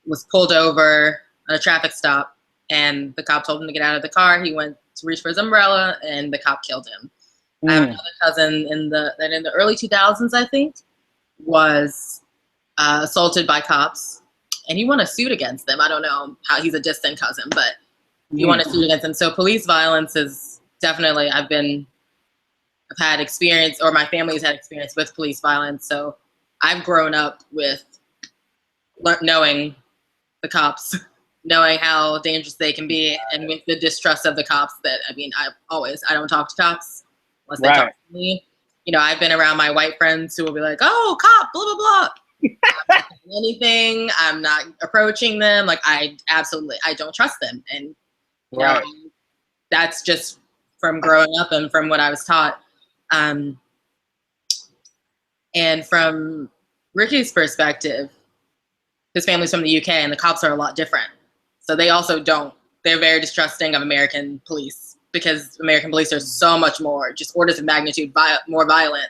Was pulled over on a traffic stop and the cop told him to get out of the car. He went to reach for his umbrella, and the cop killed him. I have another cousin in the early 2000s, I think, was assaulted by cops, and he won a suit against them. I don't know how, he's a distant cousin, but he won a suit against them. So police violence is definitely, I've had experience, or my family's had experience with police violence. So I've grown up with knowing the cops, knowing how dangerous they can be, and with the distrust of the cops that, I mean, I don't talk to cops unless they talk to me. You know, I've been around my white friends who will be like, oh, cop, blah, blah, blah. I'm not doing anything. I'm not approaching them. Like, I don't trust them. And, you know, that's just from growing up and from what I was taught. And from Ricky's perspective, his family's from the UK, and the cops are a lot different. So they also they're very distrusting of American police, because American police are so much more, just orders of magnitude more violent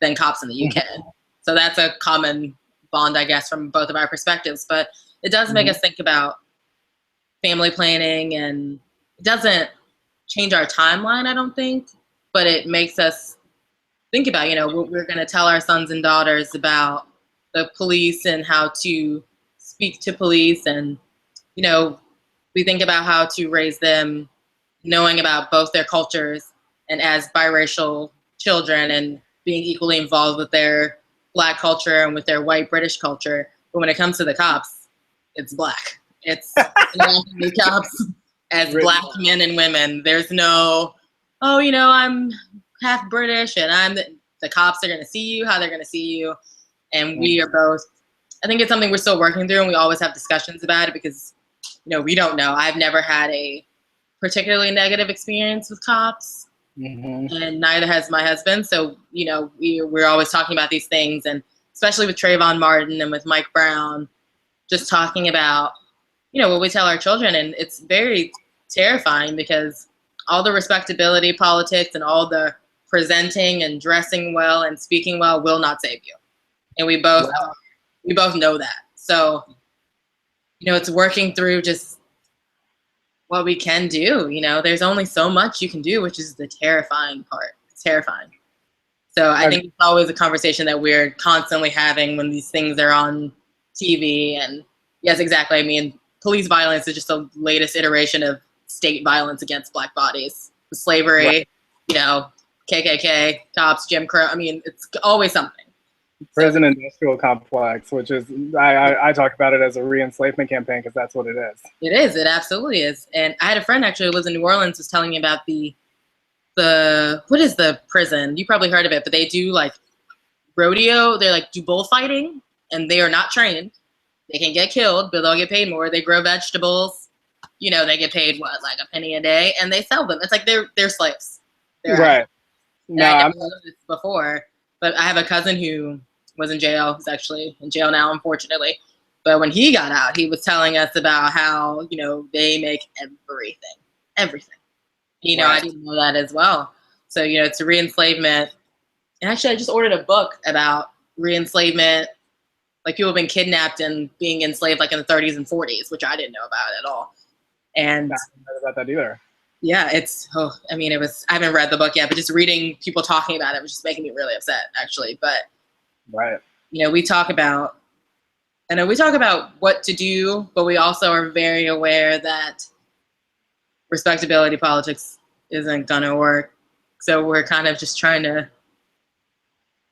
than cops in the UK. So that's a common bond, I guess, from both of our perspectives. But it does make us think about family planning, and it doesn't change our timeline, I don't think, but it makes us think about, you know, what we're going to tell our sons and daughters about the police and how to speak to police. And, you know, we think about how to raise them knowing about both their cultures, and as biracial children, and being equally involved with their Black culture and with their white British culture. But when it comes to the cops, it's Black. It's the cops as Black men and women. There's no, oh, you know, I'm half British and the cops are going to see you how they're going to see you. And we are both, I think it's something we're still working through, and we always have discussions about it, because, you know, we don't know. I've never had a particularly negative experience with cops, and neither has my husband. So, you know, we're always talking about these things, and especially with Trayvon Martin and with Mike Brown, just talking about, you know, what we tell our children. And it's very terrifying, because all the respectability politics and all the presenting and dressing well and speaking well will not save you. And we both know that. So, you know, it's working through just what we can do. You know, there's only so much you can do, which is the terrifying part. It's terrifying. So I think it's always a conversation that we're constantly having when these things are on TV. And yes, exactly. I mean, police violence is just the latest iteration of state violence against Black bodies. Slavery, you know, KKK, cops, Jim Crow. I mean, it's always something. Prison industrial complex, which is, I talk about it as a re-enslavement campaign, because that's what it is. It is. It absolutely is. And I had a friend actually who lives in New Orleans was telling me about the what is the prison? You probably heard of it, but they do like rodeo. They like do bullfighting, and they are not trained. They can get killed, but they'll get paid more. They grow vegetables. You know, they get paid what, like a penny a day, and they sell them. It's like they're slaves. Right. No, I've heard this before, but I have a cousin who was in jail. He's actually in jail now, unfortunately. But when he got out, he was telling us about how, you know, they make everything. You know, I didn't know that as well. So, you know, it's a re-enslavement. And actually, I just ordered a book about re-enslavement. Like, people have been kidnapped and being enslaved like in the 30s and 40s, which I didn't know about at all. And I didn't know about that either. Yeah, I mean, I haven't read the book yet, but just reading people talking about it was just making me really upset, actually. But, you know, we talk about what to do, but we also are very aware that respectability politics isn't going to work. So we're kind of just trying to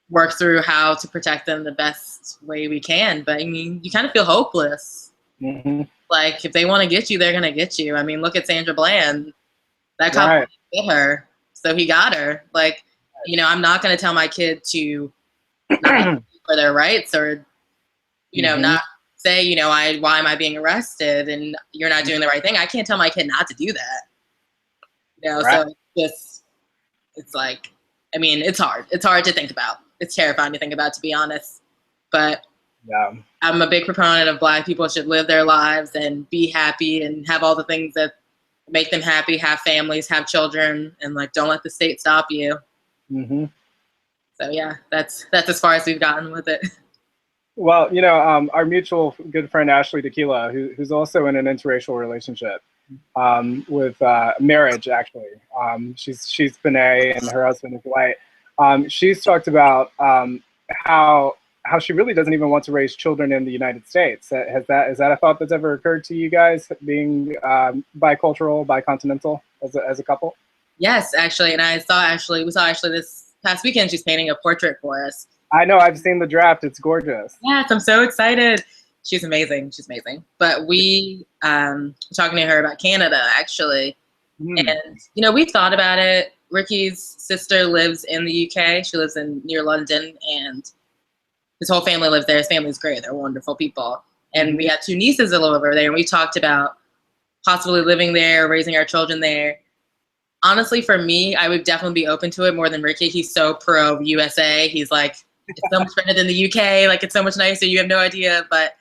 work through how to protect them the best way we can. But I mean, you kind of feel hopeless. Like, if they want to get you, they're going to get you. I mean, look at Sandra Bland. That cop get her, so he got her. Like, you know, I'm not going to tell my kid to not for their rights, or, you know, not say, you know, why am I being arrested and you're not doing the right thing. I can't tell my kid not to do that. You know, so it's like, I mean, it's hard. It's hard to think about. It's terrifying to think about, to be honest. But I'm a big proponent of Black people should live their lives and be happy and have all the things that make them happy, have families, have children, and like, don't let the state stop you. So yeah, that's as far as we've gotten with it. Well, you know, our mutual good friend Ashley Tequila, who's also in an interracial relationship, with marriage, actually. She's Benet and her husband is white. She's talked about how she really doesn't even want to raise children in the United States. Is that a thought that's ever occurred to you guys, being bicultural, bicontinental as a couple? Yes, actually, and we saw Ashley this past weekend. She's painting a portrait for us. I know, I've seen the draft. It's gorgeous. Yes, I'm so excited. She's amazing. She's amazing. But we were talking to her about Canada, actually. And, you know, we've thought about it. Ricky's sister lives in the UK. She lives near London, and his whole family lives there. His family's great. They're wonderful people. And we have two nieces that live over there, and we talked about possibly living there, raising our children there. Honestly, for me, I would definitely be open to it more than Ricky. He's so pro USA. He's like, it's so much better than the UK. Like, it's so much nicer. You have no idea. But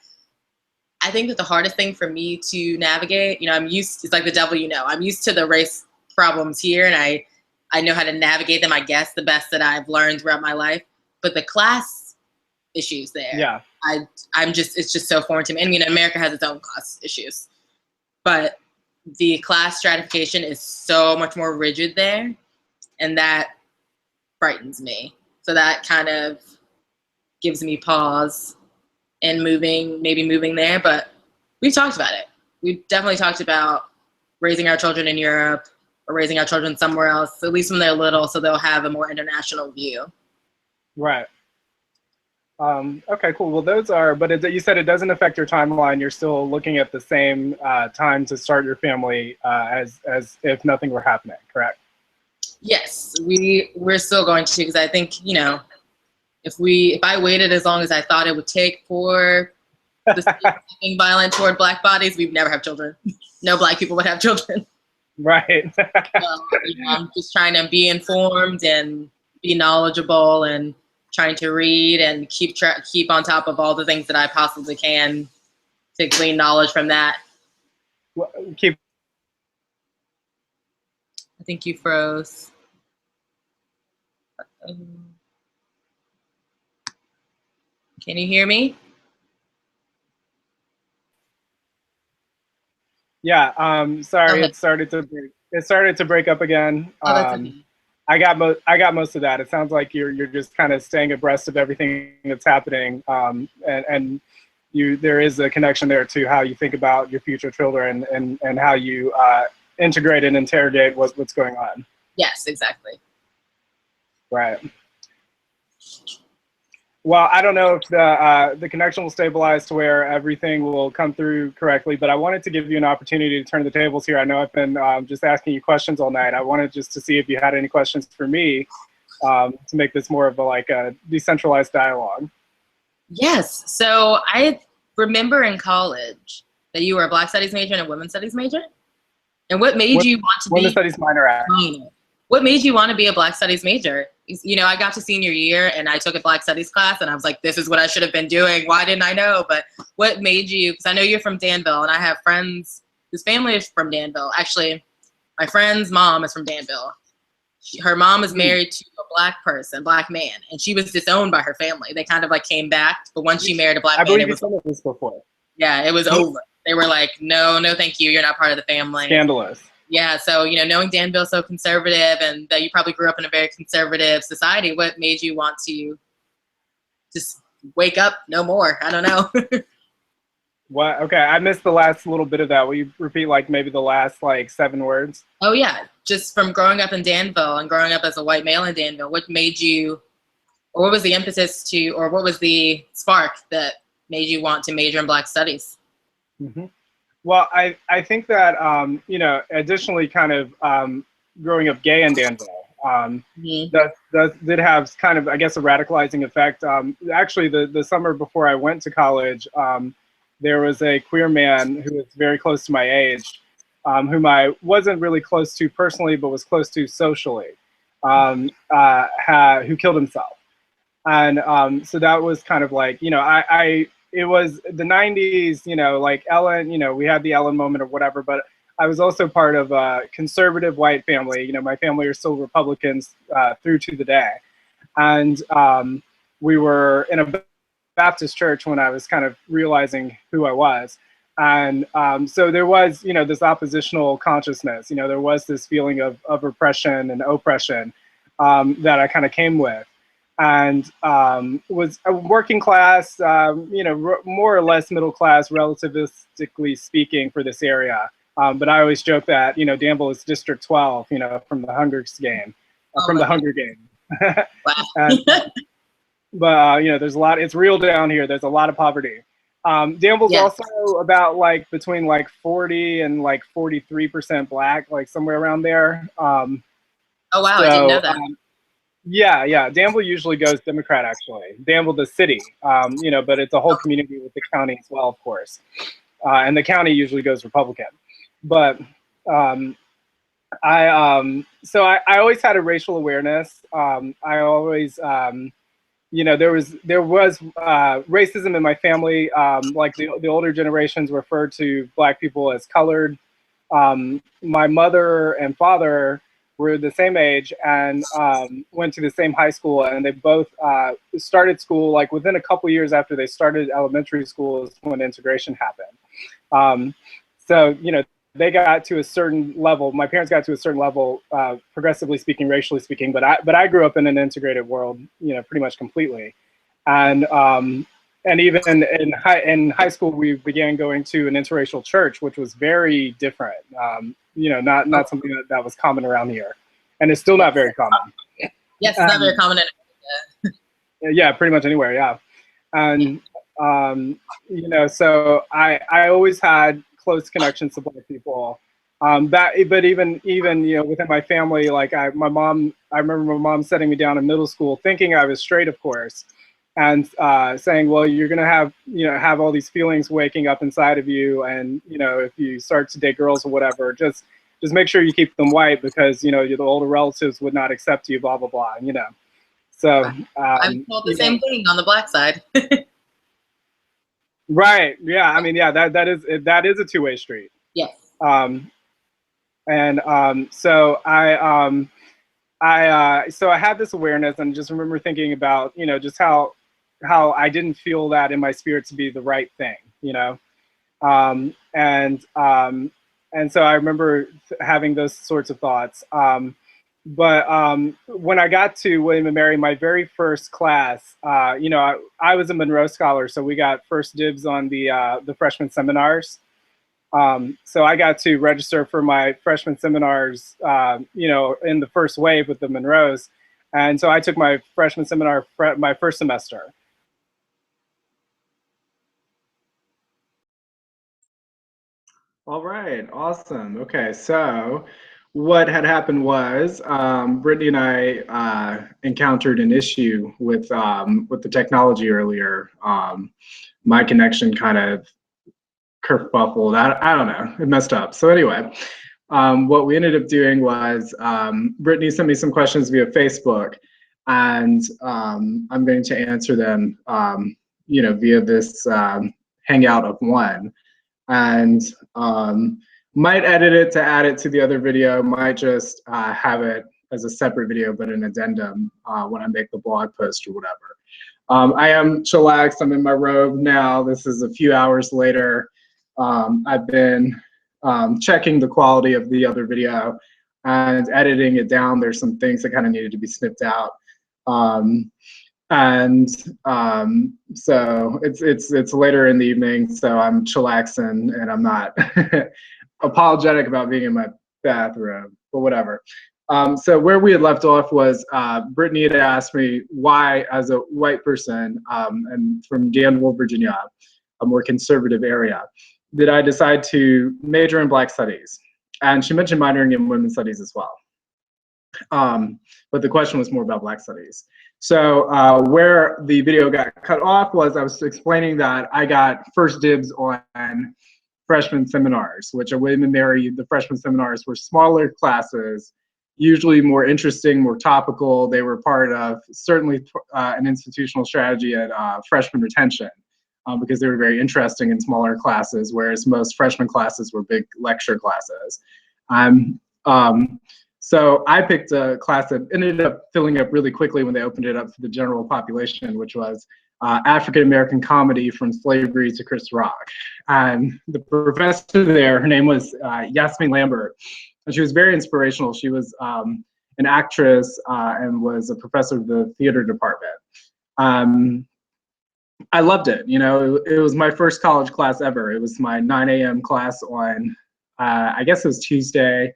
I think that the hardest thing for me to navigate, you know, it's like the devil, you know. I'm used to the race problems here, and I know how to navigate them, I guess, the best that I've learned throughout my life. But the class issues there, yeah, it's just so foreign to me. I mean, America has its own class issues, but the class stratification is so much more rigid there, and that frightens me. So that kind of gives me pause in maybe moving there. But we've talked about it. We've definitely talked about raising our children in Europe or raising our children somewhere else, at least when they're little, so they'll have a more international view. Right. Okay, cool. Well, but you said it doesn't affect your timeline. You're still looking at the same time to start your family as if nothing were happening, correct? Yes, we're still going to, because I think, you know, if I waited as long as I thought it would take for the state being violent toward Black bodies, we'd never have children. No Black people would have children. Right. So, you know, I'm just trying to be informed and be knowledgeable and trying to read and keep on top of all the things that I possibly can to glean knowledge from that. I think you froze. Can you hear me? Yeah. Sorry, it started to break up again. Oh, that's okay. I got most of that. It sounds like you're just kind of staying abreast of everything that's happening, and there is a connection there to how you think about your future children and how you integrate and interrogate what's going on. Yes, exactly. Right. Well, I don't know if the connection will stabilize to where everything will come through correctly, but I wanted to give you an opportunity to turn the tables here. I know I've been just asking you questions all night. I wanted just to see if you had any questions for me to make this more of a decentralized dialogue. Yes. So I remember in college that you were a Black Studies major and a Women's Studies major. And what made you want to be Women's Studies minor? What made you want to be a Black Studies major? You know, I got to senior year and I took a Black Studies class and I was like, this is what I should have been doing. Why didn't I know? But what made you, because I know you're from Danville and I have friends whose family is from Danville. Actually, my friend's mom is from Danville. Her mom is married to a Black man, and she was disowned by her family. They kind of like came back, but once she married a Black man, I believe you told me this before. Yeah, it was over. They were like, no, thank you. You're not part of the family. Scandalous. Yeah, so, you know, knowing Danville's so conservative and that you probably grew up in a very conservative society, what made you want to just wake up no more? I don't know. What? Okay, I missed the last little bit of that. Will you repeat maybe the last 7 words? Oh, yeah. Just from growing up in Danville and growing up as a white male in Danville, what made you, or what was the impetus to, or what was the spark that made you want to major in Black Studies? Mm-hmm. Well, I think that, you know, additionally kind of growing up gay in Danville did have kind of, I guess, a radicalizing effect. Actually, the summer before I went to college, there was a queer man who was very close to my age, whom I wasn't really close to personally, but was close to socially, who killed himself. And so that was kind of like, you know, it was the 90s, you know, like Ellen, you know, we had the Ellen moment or whatever, but I was also part of a conservative white family. You know, my family are still Republicans through to the day. And we were in a Baptist church when I was kind of realizing who I was. And so there was, you know, this oppositional consciousness. You know, there was this feeling of repression and oppression that I kind of came with, and was a working class, you know, more or less middle class, relativistically speaking, for this area. But I always joke that, you know, Danville is District 12, you know, from the Hunger Game, from the Hunger Game. And, but you know, there's a lot. It's real down here. There's a lot of poverty. Danville's also about like between like 40 and like 43% Black, like somewhere around there. Oh wow, so, I didn't know that. Yeah. Danville usually goes Democrat, actually. Danville, the city, you know, but it's a whole community with the county as well, of course. And the county usually goes Republican. But so I always had a racial awareness. I always, you know, there was racism in my family. Like the older generations referred to Black people as colored. My mother and father were the same age and went to the same high school, and they both started school like within a couple years after they started elementary school is when integration happened. So, you know, they got to a certain level. My parents got to a certain level, progressively speaking, racially speaking. But I grew up in an integrated world, you know, pretty much completely. And even in high school, we began going to an interracial church, which was very different. You know, not something that was common around here, and it's still not very common. Yes, it's not very common in America. Yeah, pretty much anywhere. Yeah, and you know, so I always had close connections to Black people. But even you know, within my family, like I remember my mom setting me down in middle school, thinking I was straight, of course, and saying, well, you're gonna have all these feelings waking up inside of you, and you know, if you start to date girls or whatever, just make sure you keep them white because you know the older relatives would not accept you, blah blah blah, you know. So I'm told the same thing on the Black side. Right. Yeah. I mean, yeah. That is a two-way street. Yes. So I had this awareness, and just remember thinking about, you know, just how I didn't feel that in my spirit to be the right thing, you know, and so I remember having those sorts of thoughts. But when I got to William & Mary, my very first class, you know, I was a Monroe scholar, so we got first dibs on the freshman seminars. So I got to register for my freshman seminars, you know, in the first wave with the Monroes. And so I took my freshman seminar my first semester. All right, awesome. Okay, so what had happened was Brittny and I encountered an issue with the technology earlier. My connection kind of kerfuffled. I don't know. It messed up. So anyway, what we ended up doing was Brittny sent me some questions via Facebook, and I'm going to answer them, you know, via this Hangout of one. And might edit it to add it to the other video, might just have it as a separate video, but an addendum when I make the blog post or whatever. I am chillaxed, I'm in my robe now. This is a few hours later. I've been checking the quality of the other video and editing it down. There's some things that kind of needed to be snipped out. So it's later in the evening, so I'm chillaxing and I'm not apologetic about being in my bathroom, but whatever. So where we had left off was Brittny had asked me why, as a white person and from Danville, Virginia, a more conservative area, did I decide to major in Black Studies? And she mentioned minoring in Women's Studies as well. But the question was more about Black Studies. So where the video got cut off was I was explaining that I got first dibs on freshman seminars, which at William & Mary, the freshman seminars were smaller classes, usually more interesting, more topical. They were part of certainly an institutional strategy at freshman retention because they were very interesting in smaller classes, whereas most freshman classes were big lecture classes. So I picked a class that ended up filling up really quickly when they opened it up for the general population, which was African-American comedy from slavery to Chris Rock. And the professor there, her name was Yasmin Lambert, and she was very inspirational. She was an actress and was a professor of the theater department. I loved it. You know, it was my first college class ever. It was my 9 a.m. class on, I guess it was Tuesday.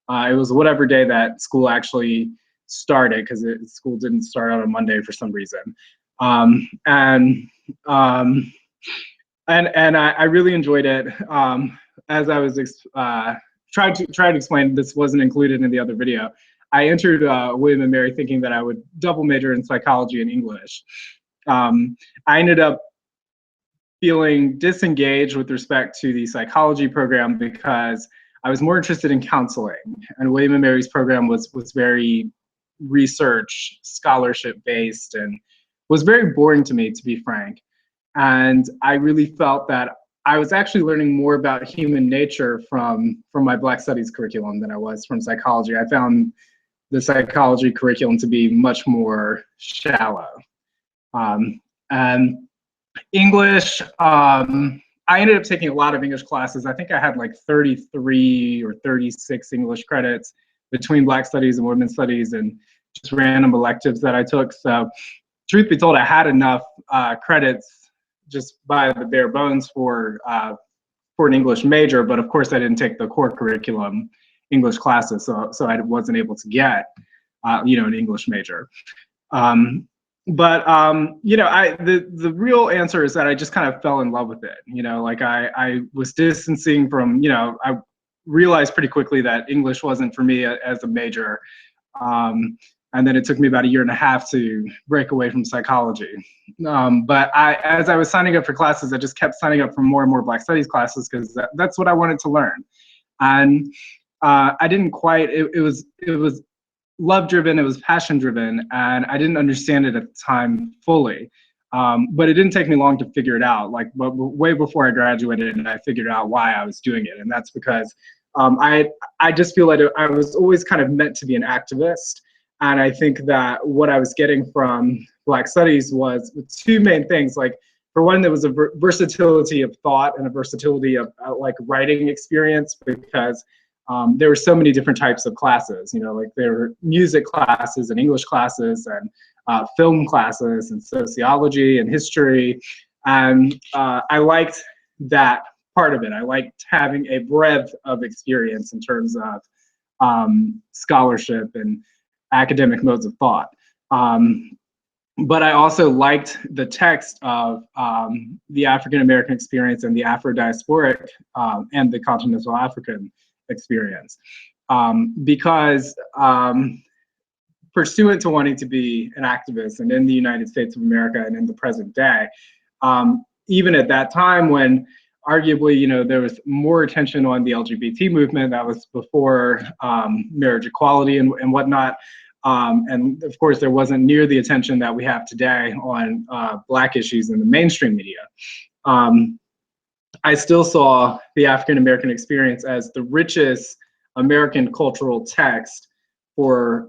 It was whatever day that school actually started, because school didn't start on a Monday for some reason. And I really enjoyed it. As I was trying to explain, this wasn't included in the other video. I entered William and Mary thinking that I would double major in psychology and English. I ended up feeling disengaged with respect to the psychology program because I was more interested in counseling, and William and Mary's program was very research, scholarship based, and was very boring to me, to be frank. And I really felt that I was actually learning more about human nature from my Black Studies curriculum than I was from psychology. I found the psychology curriculum to be much more shallow. And English, I ended up taking a lot of English classes. I think I had like 33 or 36 English credits between Black Studies and Women's Studies and just random electives that I took. So truth be told, I had enough credits just by the bare bones for an English major, but of course I didn't take the core curriculum English classes, so I wasn't able to get an English major. But the real answer is that I just kind of fell in love with it. You know, like I was distancing from, I realized pretty quickly that English wasn't for me as a major. And then it took me about 1.5 years to break away from psychology. But as I was signing up for classes, I just kept signing up for more and more Black Studies classes because that's what I wanted to learn. And I didn't quite, it was love driven, it was passion driven, and I didn't understand it at the time fully. But it didn't take me long to figure it out. Like way before I graduated, and I figured out why I was doing it. And that's because I just feel like I was always kind of meant to be an activist. And I think that what I was getting from Black Studies was two main things. Like, for one, there was a versatility of thought and a versatility of like writing experience, because there were so many different types of classes. You know, like there were music classes and English classes and film classes and sociology and history. And I liked that part of it. I liked having a breadth of experience in terms of scholarship and academic modes of thought. But I also liked the text of the African American experience and the Afro-diasporic and the continental African experience. Because pursuant to wanting to be an activist and in the United States of America and in the present day, even at that time when arguably, there was more attention on the LGBT movement, that was before marriage equality and whatnot. And of course, there wasn't near the attention that we have today on Black issues in the mainstream media. I still saw the African American experience as the richest American cultural text for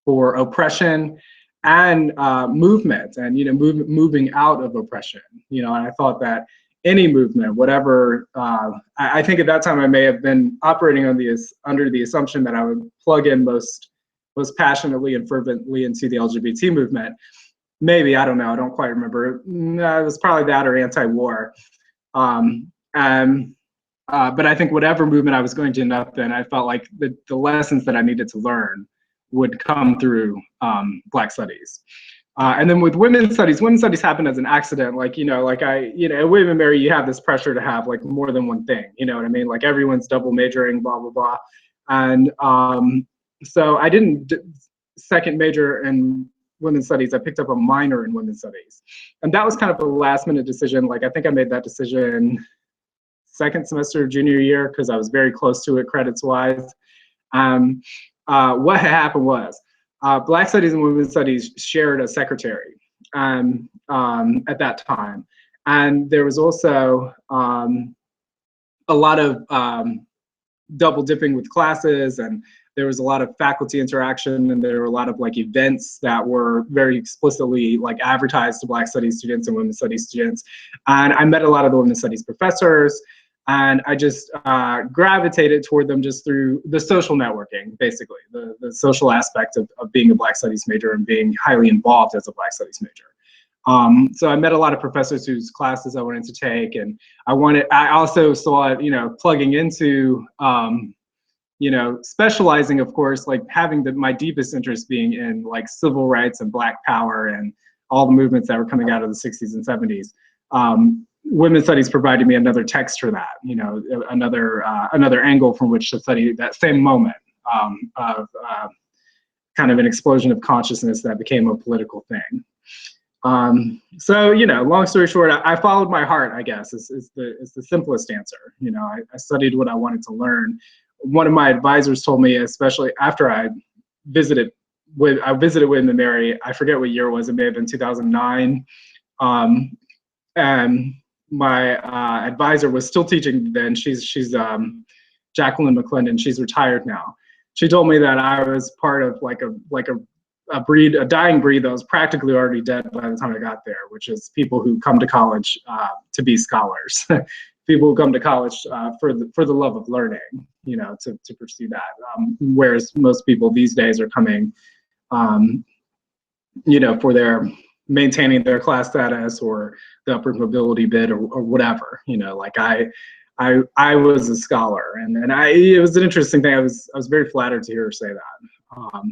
oppression and movement, and moving out of oppression. And I thought that any movement, whatever, I think at that time I may have been operating under the assumption that I would plug in most passionately and fervently into the LGBT movement. Maybe, I don't know, I don't quite remember. It was probably that or anti-war. But I think whatever movement I was going to end up in, I felt like the lessons that I needed to learn would come through Black Studies. And then with women's studies happened as an accident. Like, at William and Mary, you have this pressure to have like more than one thing, you know what I mean? Like everyone's double majoring, blah, blah, blah. And so I didn't second major in women's studies. I picked up a minor in women's studies. And that was kind of a last minute decision. Like, I think I made that decision second semester of junior year because I was very close to it credits wise. What had happened was Black Studies and Women's Studies shared a secretary at that time. And there was also a lot of double dipping with classes and there was a lot of faculty interaction, and there were a lot of like events that were very explicitly like advertised to Black Studies students and Women's Studies students. And I met a lot of the Women's Studies professors, and I just gravitated toward them just through the social networking, basically, the social aspect of being a Black Studies major and being highly involved as a Black Studies major. So I met a lot of professors whose classes I wanted to take, and I also saw, you know, plugging into, you know, specializing, of course, like having my deepest interest being in like civil rights and Black power and all the movements that were coming out of the 60s and 70s. Women's Studies provided me another text for that, you know, another angle from which to study that same moment of kind of an explosion of consciousness that became a political thing. So, you know, long story short, I followed my heart, I guess, is the simplest answer. You know, I studied what I wanted to learn. One of my advisors told me, especially after I visited William and Mary, I forget what year it was, it may have been 2009. And my advisor was still teaching then. She's Jacqueline McClendon. She's retired now. She told me that I was part of like a dying breed that was practically already dead by the time I got there, which is people who come to college to be scholars, people who come to college for the love of learning, you know, to pursue that. Whereas most people these days are coming, you know, for their maintaining their class status or the upward mobility bid or whatever, you know, like I was a scholar, and it was an interesting thing. I was very flattered to hear her say that.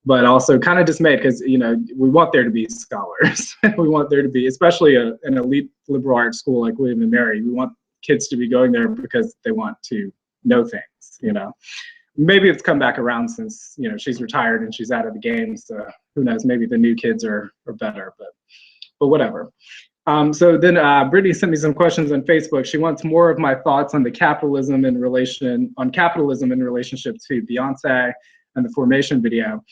But also kind of dismayed because, you know, we want there to be scholars. We want there to be, especially an elite liberal arts school like William and Mary, we want kids to be going there because they want to know things, you know. Maybe it's come back around since, you know, she's retired and she's out of the game, so who knows, maybe the new kids are better, but whatever. So then Brittny sent me some questions on Facebook. She wants more of my thoughts on capitalism in relationship to Beyonce and the Formation video.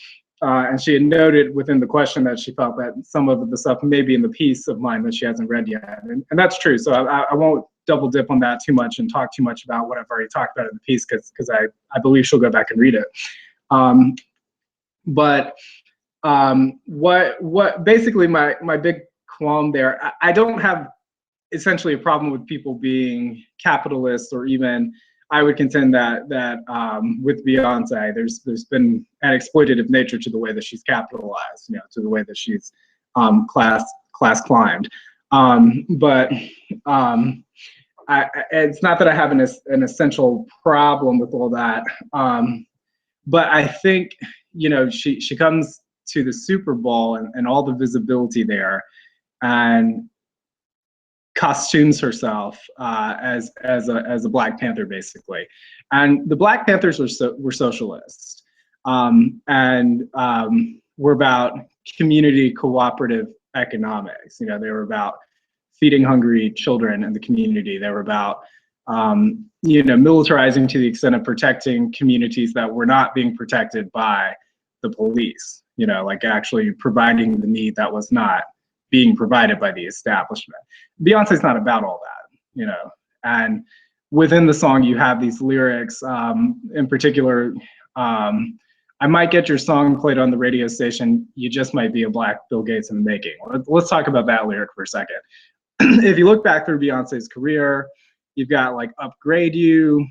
And she had noted within the question that she felt that some of the stuff may be in the piece of mine that she hasn't read yet. And that's true. So I won't double dip on that too much and talk too much about what I've already talked about in the piece, because I believe she'll go back and read it. What basically my big qualm there, I don't have essentially a problem with people being capitalists, or even I would contend that with Beyonce, there's been an exploitative nature to the way that she's capitalized, you know, to the way that she's class climbed. It's not that I have an essential problem with all that, but I think, you know, she comes to the Super Bowl and all the visibility there, and costumes herself as a Black Panther, basically. And the Black Panthers were socialists, and were about community cooperative economics. You know, they were about feeding hungry children in the community. They were about you know, militarizing to the extent of protecting communities that were not being protected by the police. You know, like actually providing the need that was not being provided by the establishment. Beyonce's not about all that, you know. And within the song, you have these lyrics, in particular, I might get your song played on the radio station, you just might be a Black Bill Gates in the making. Let's talk about that lyric for a second. If you look back through Beyonce's career, you've got like Upgrade You,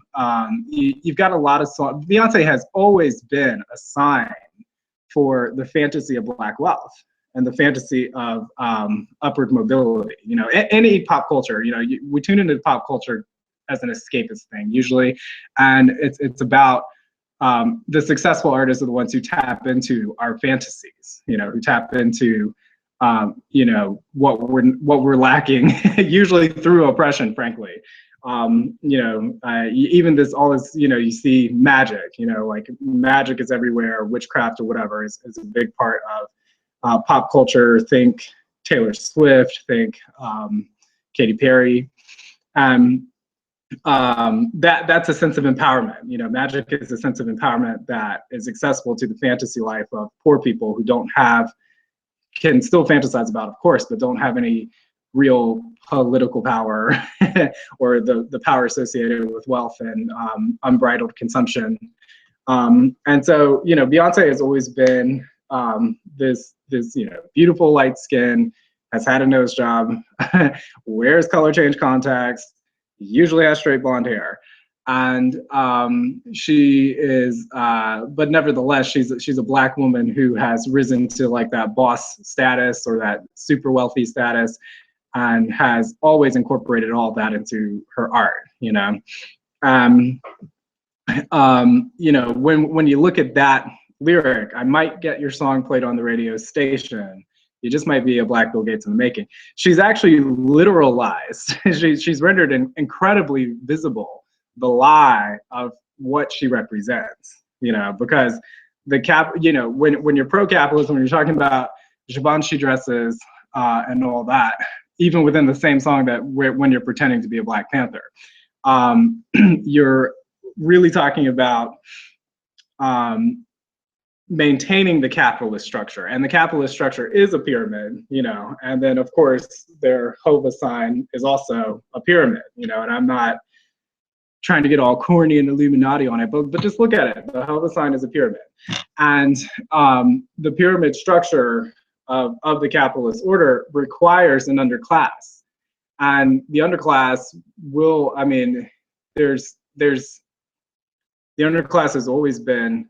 you've got a lot of songs. Beyonce has always been a sign for the fantasy of Black wealth and the fantasy of upward mobility. You know, any pop culture, you know, we tune into pop culture as an escapist thing usually, and it's about the successful artists are the ones who tap into our fantasies, you know, who tap into you know, what we're lacking, usually through oppression, frankly. You know, even all this, you know, you see magic, you know, like magic is everywhere, witchcraft or whatever is a big part of pop culture. Think Taylor Swift, think Katy Perry. That's a sense of empowerment. You know, magic is a sense of empowerment that is accessible to the fantasy life of poor people who can still fantasize about, of course, but don't have any real political power or the power associated with wealth and unbridled consumption. And so, you know, Beyonce has always been this, you know, beautiful light skin, has had a nose job, wears color change contacts, usually has straight blonde hair. And she is, but nevertheless, she's a Black woman who has risen to like that boss status or that super wealthy status, and has always incorporated all of that into her art, you know. You know, when you look at that lyric, I might get your song played on the radio station. You just might be a Black Bill Gates in the making. She's actually literalized. She's rendered incredibly visible the lie of what she represents. You know, because you know, when you're pro-capitalism, when you're talking about Givenchy dresses and all that, even within the same song that when you're pretending to be a Black Panther, you're really talking about maintaining the capitalist structure, and the capitalist structure is a pyramid, you know, and then of course their Hova sign is also a pyramid, you know, and I'm not trying to get all corny and Illuminati on it, but just look at it. The Hova sign is a pyramid, and the pyramid structure of the capitalist order requires an underclass, and the underclass will, I mean, the underclass has always been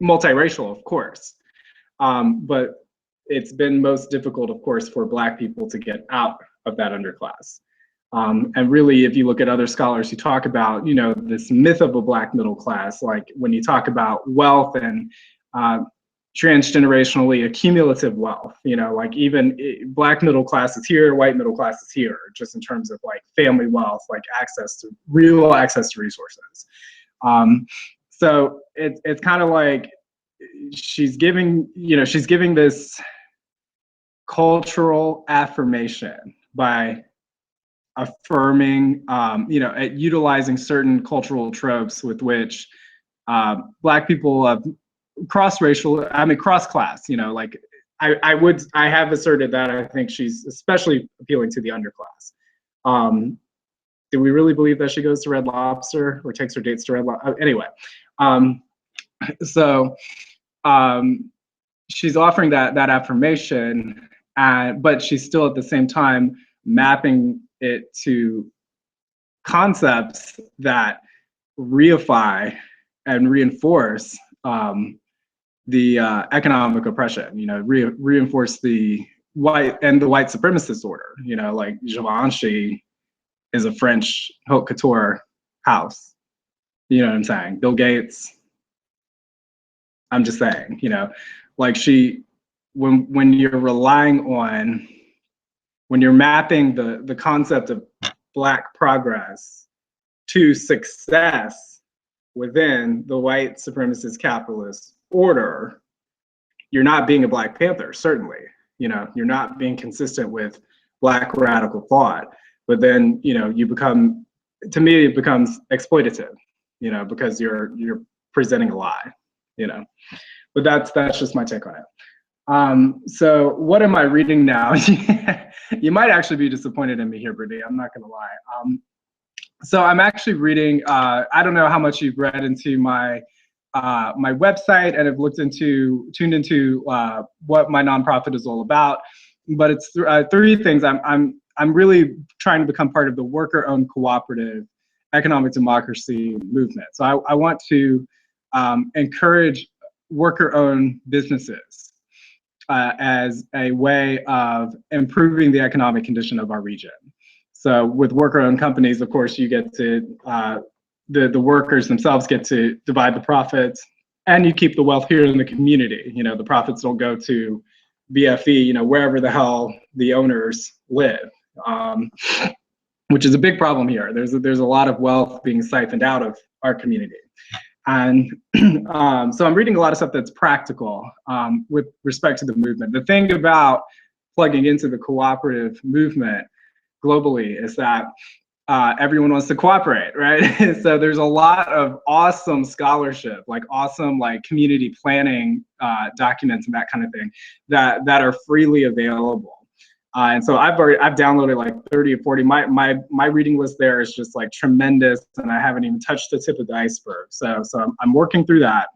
multiracial, of course, but it's been most difficult, of course, for Black people to get out of that underclass. And really, if you look at other scholars who talk about, you know, this myth of a Black middle class, like when you talk about wealth and transgenerationally accumulative wealth, you know, like even Black middle class is here, white middle class is here, just in terms of like family wealth, like real access to resources. So it's kind of like she's giving this cultural affirmation by affirming, you know, at utilizing certain cultural tropes with which Black people have cross-class, you know, like I have asserted that I think she's especially appealing to the underclass. Do we really believe that she goes to Red Lobster or takes her dates to Red Lobster? Anyway, so she's offering that affirmation, but she's still at the same time mapping it to concepts that reify and reinforce the economic oppression. You know, reinforce the white supremacist order. You know, like Givenchy is a French haute couture house. You know what I'm saying? Bill Gates. I'm just saying, you know, like when you're mapping the concept of Black progress to success within the white supremacist capitalist order, you're not being a Black Panther, certainly. You know, you're not being consistent with Black radical thought. But then, you know, to me, it becomes exploitative, you know, because you're presenting a lie, you know. But that's just my take on it. So what am I reading now? You might actually be disappointed in me here, Brittny. I'm not gonna lie. So I'm actually reading. I don't know how much you've read into my website and have tuned into what my nonprofit is all about. But it's three things. I'm really trying to become part of the worker-owned cooperative economic democracy movement. So I want to encourage worker-owned businesses as a way of improving the economic condition of our region. So with worker-owned companies, of course, you get to, the workers themselves get to divide the profits, and you keep the wealth here in the community. You know, the profits don't go to BFE, you know, wherever the hell the owners live, which is a big problem here. There's a lot of wealth being siphoned out of our community. And so I'm reading a lot of stuff that's practical with respect to the movement. The thing about plugging into the cooperative movement globally is that everyone wants to cooperate, right? So there's a lot of awesome scholarship, like awesome like community planning documents and that kind of thing that are freely available. And so I've downloaded like 30 or 40. My reading list there is just like tremendous, and I haven't even touched the tip of the iceberg. So I'm working through that,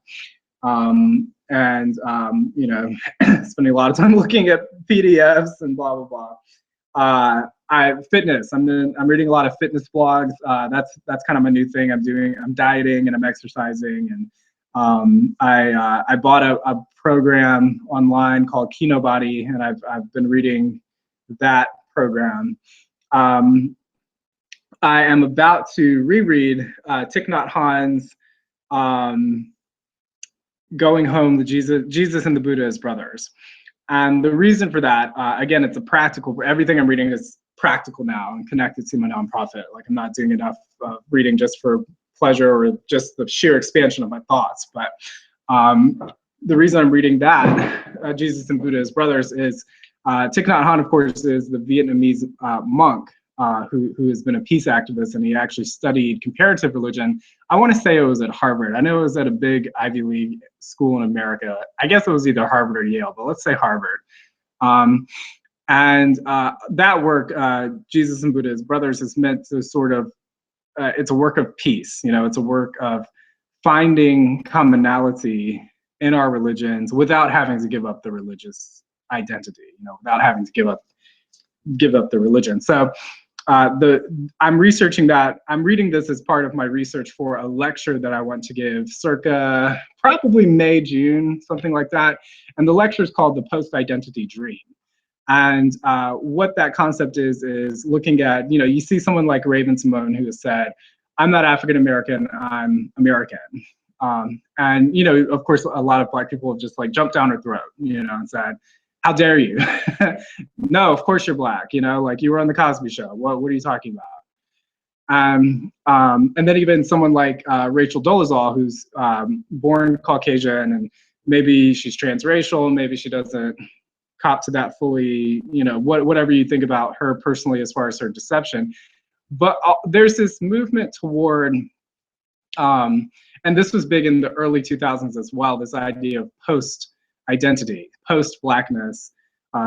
you know, spending a lot of time looking at PDFs and blah blah blah. Fitness. I'm reading a lot of fitness blogs. That's kind of my new thing. I'm dieting and I'm exercising, and I bought a program online called Kinobody, and I've been reading that program. I am about to reread Thich Nhat Hanh's Going Home, the Jesus and the Buddha as Brothers. And the reason for that, again, it's a practical, everything I'm reading is practical now and connected to my nonprofit. Like, I'm not doing enough reading just for pleasure or just the sheer expansion of my thoughts. But the reason I'm reading that, Jesus and Buddha as Brothers, is Thich Nhat Hanh, of course, is the Vietnamese monk who has been a peace activist, and he actually studied comparative religion. I want to say it was at Harvard. I know it was at a big Ivy League school in America. I guess it was either Harvard or Yale, but let's say Harvard. That work, Jesus and Buddha as Brothers, is meant to sort of, it's a work of peace. You know, it's a work of finding commonality in our religions without having to give up the religious identity, you know, without having to give up the religion. So I'm researching that. I'm reading this as part of my research for a lecture that I want to give circa probably May, June, something like that. And the lecture is called The Post-Identity Dream. And what that concept is looking at, you know, you see someone like Raven-Symoné who has said, I'm not African-American, I'm American. And, you know, of course, a lot of Black people have just like jumped down her throat, you know, and said, how dare you? No, of course you're Black, you know, like you were on the Cosby Show. What are you talking about? And then even someone like Rachel Dolezal, who's born Caucasian, and maybe she's transracial, maybe she doesn't cop to that fully, you know, whatever you think about her personally as far as her deception. But there's this movement toward, and this was big in the early 2000s as well, this idea of post-identity, post-Blackness.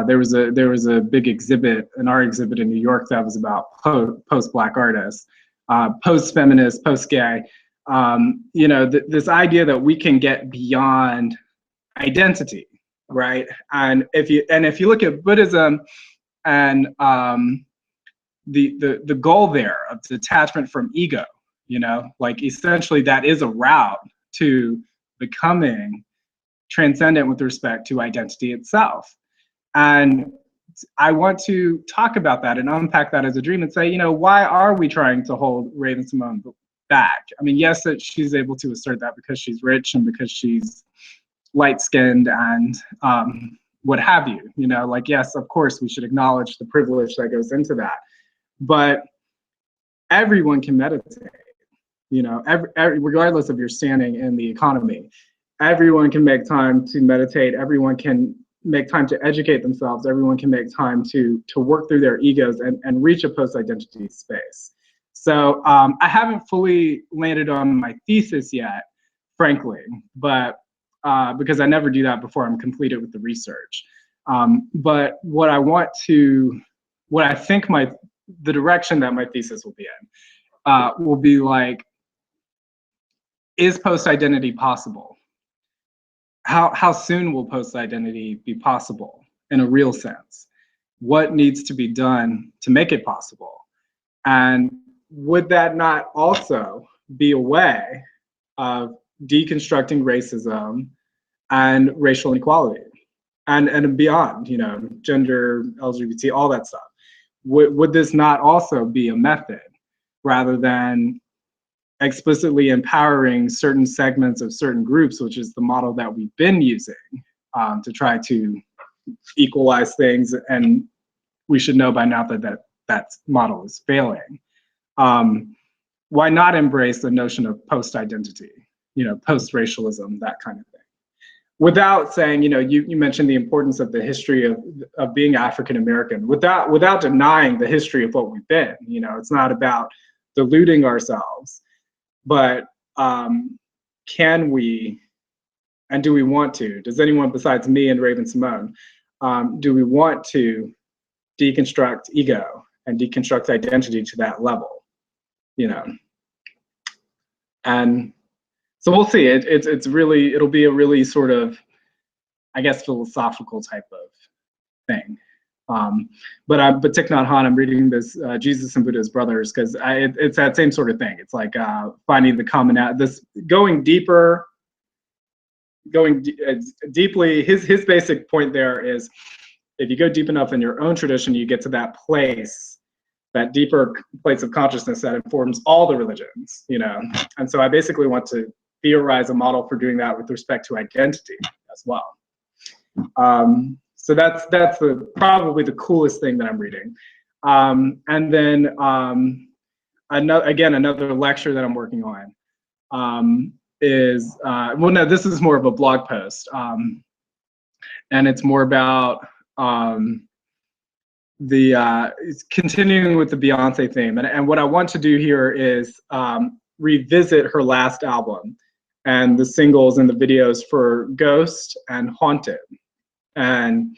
There was a big exhibit, an art exhibit in New York that was about post-Black artists, post-feminist, post-gay. You know, this idea that we can get beyond identity, right? And if you look at Buddhism and the goal there of detachment from ego, you know, like essentially that is a route to becoming transcendent with respect to identity itself. And I want to talk about that and unpack that as a dream and say, you know, why are we trying to hold Raven-Symoné back? I mean, yes, that she's able to assert that because she's rich and because she's light-skinned and what have you, you know, like, yes, of course, we should acknowledge the privilege that goes into that. But everyone can meditate, you know, regardless of your standing in the economy. Everyone can make time to meditate. Everyone can make time to educate themselves. Everyone can make time to work through their egos and reach a post-identity space. So I haven't fully landed on my thesis yet, frankly, but because I never do that before I'm completed with the research. But what I think the direction that my thesis will be in will be like, is post-identity possible? How soon will post-identity be possible in a real sense? What needs to be done to make it possible? And would that not also be a way of deconstructing racism and racial inequality and beyond, you know, gender, LGBT, all that stuff? Would this not also be a method rather than explicitly empowering certain segments of certain groups, which is the model that we've been using to try to equalize things, and we should know by now that model is failing. Why not embrace the notion of post-identity, you know, post-racialism, that kind of thing? Without saying, you know, you mentioned the importance of the history of being African-American, without denying the history of what we've been. You know, it's not about deluding ourselves. But can we, and do we want to? Does anyone besides me and Raven-Symoné, do we want to deconstruct ego and deconstruct identity to that level, you know. And so we'll see. It's really, it'll be a really sort of, I guess, philosophical type of thing. But Thich Nhat Hanh, I'm reading this Jesus and Buddha's Brothers, because it's that same sort of thing. It's like finding the commonality, this going deeper, deeply. His basic point there is, if you go deep enough in your own tradition, you get to that place, that deeper place of consciousness that informs all the religions, you know. And so I basically want to theorize a model for doing that with respect to identity as well. So that's probably the coolest thing that I'm reading. And then another lecture that I'm working on is, well, no, this is more of a blog post. And it's more about it's continuing with the Beyonce theme. And what I want to do here is revisit her last album and the singles and the videos for Ghost and Haunted, and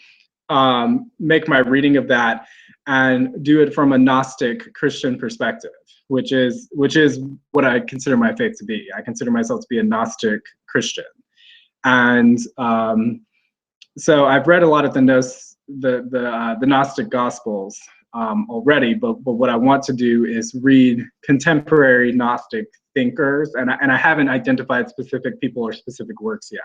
make my reading of that and do it from a Gnostic Christian perspective, which is what I consider my faith to be. I consider myself to be a Gnostic Christian. And so I've read a lot of the Gnostic Gospels already, but what I want to do is read contemporary Gnostic thinkers, and I haven't identified specific people or specific works yet.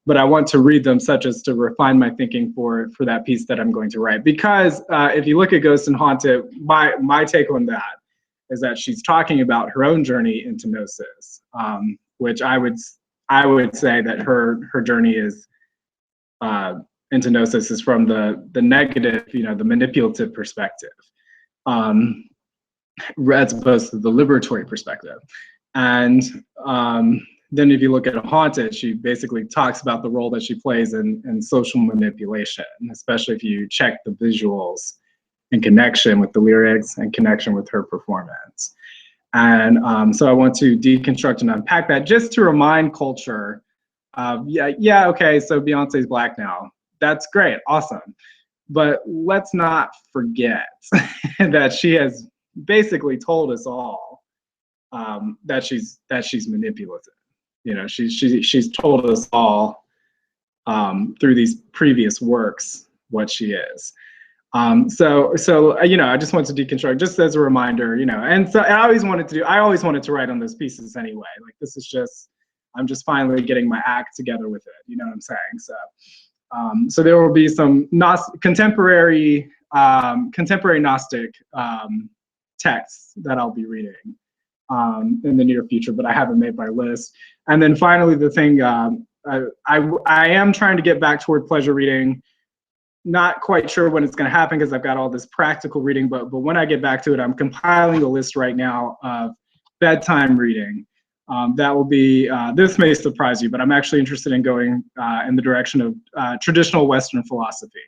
But I want to read them such as to refine my thinking for that piece that I'm going to write. Because if you look at Ghost and Haunted, my take on that is that she's talking about her own journey into gnosis, which I would say that her journey is into gnosis is from the negative, you know, the manipulative perspective, as opposed to the liberatory perspective. And then if you look at Haunted, she basically talks about the role that she plays in social manipulation, especially if you check the visuals in connection with the lyrics and connection with her performance. And so I want to deconstruct and unpack that just to remind culture of, yeah, okay, so Beyonce's Black now. That's great, awesome. But let's not forget that she has basically told us all that she's manipulative. You know, she's told us all through these previous works what she is. So you know, I just want to deconstruct just as a reminder, you know. And so I always wanted to write on those pieces anyway. Like, this is just, I'm just finally getting my act together with it. You know what I'm saying? So there will be some contemporary Gnostic texts that I'll be reading in the near future, but I haven't made my list. And then finally, the thing, I am trying to get back toward pleasure reading. Not quite sure when it's going to happen because I've got all this practical reading, but when I get back to it, I'm compiling a list right now of bedtime reading. That will be, this may surprise you, but I'm actually interested in going in the direction of traditional Western philosophy.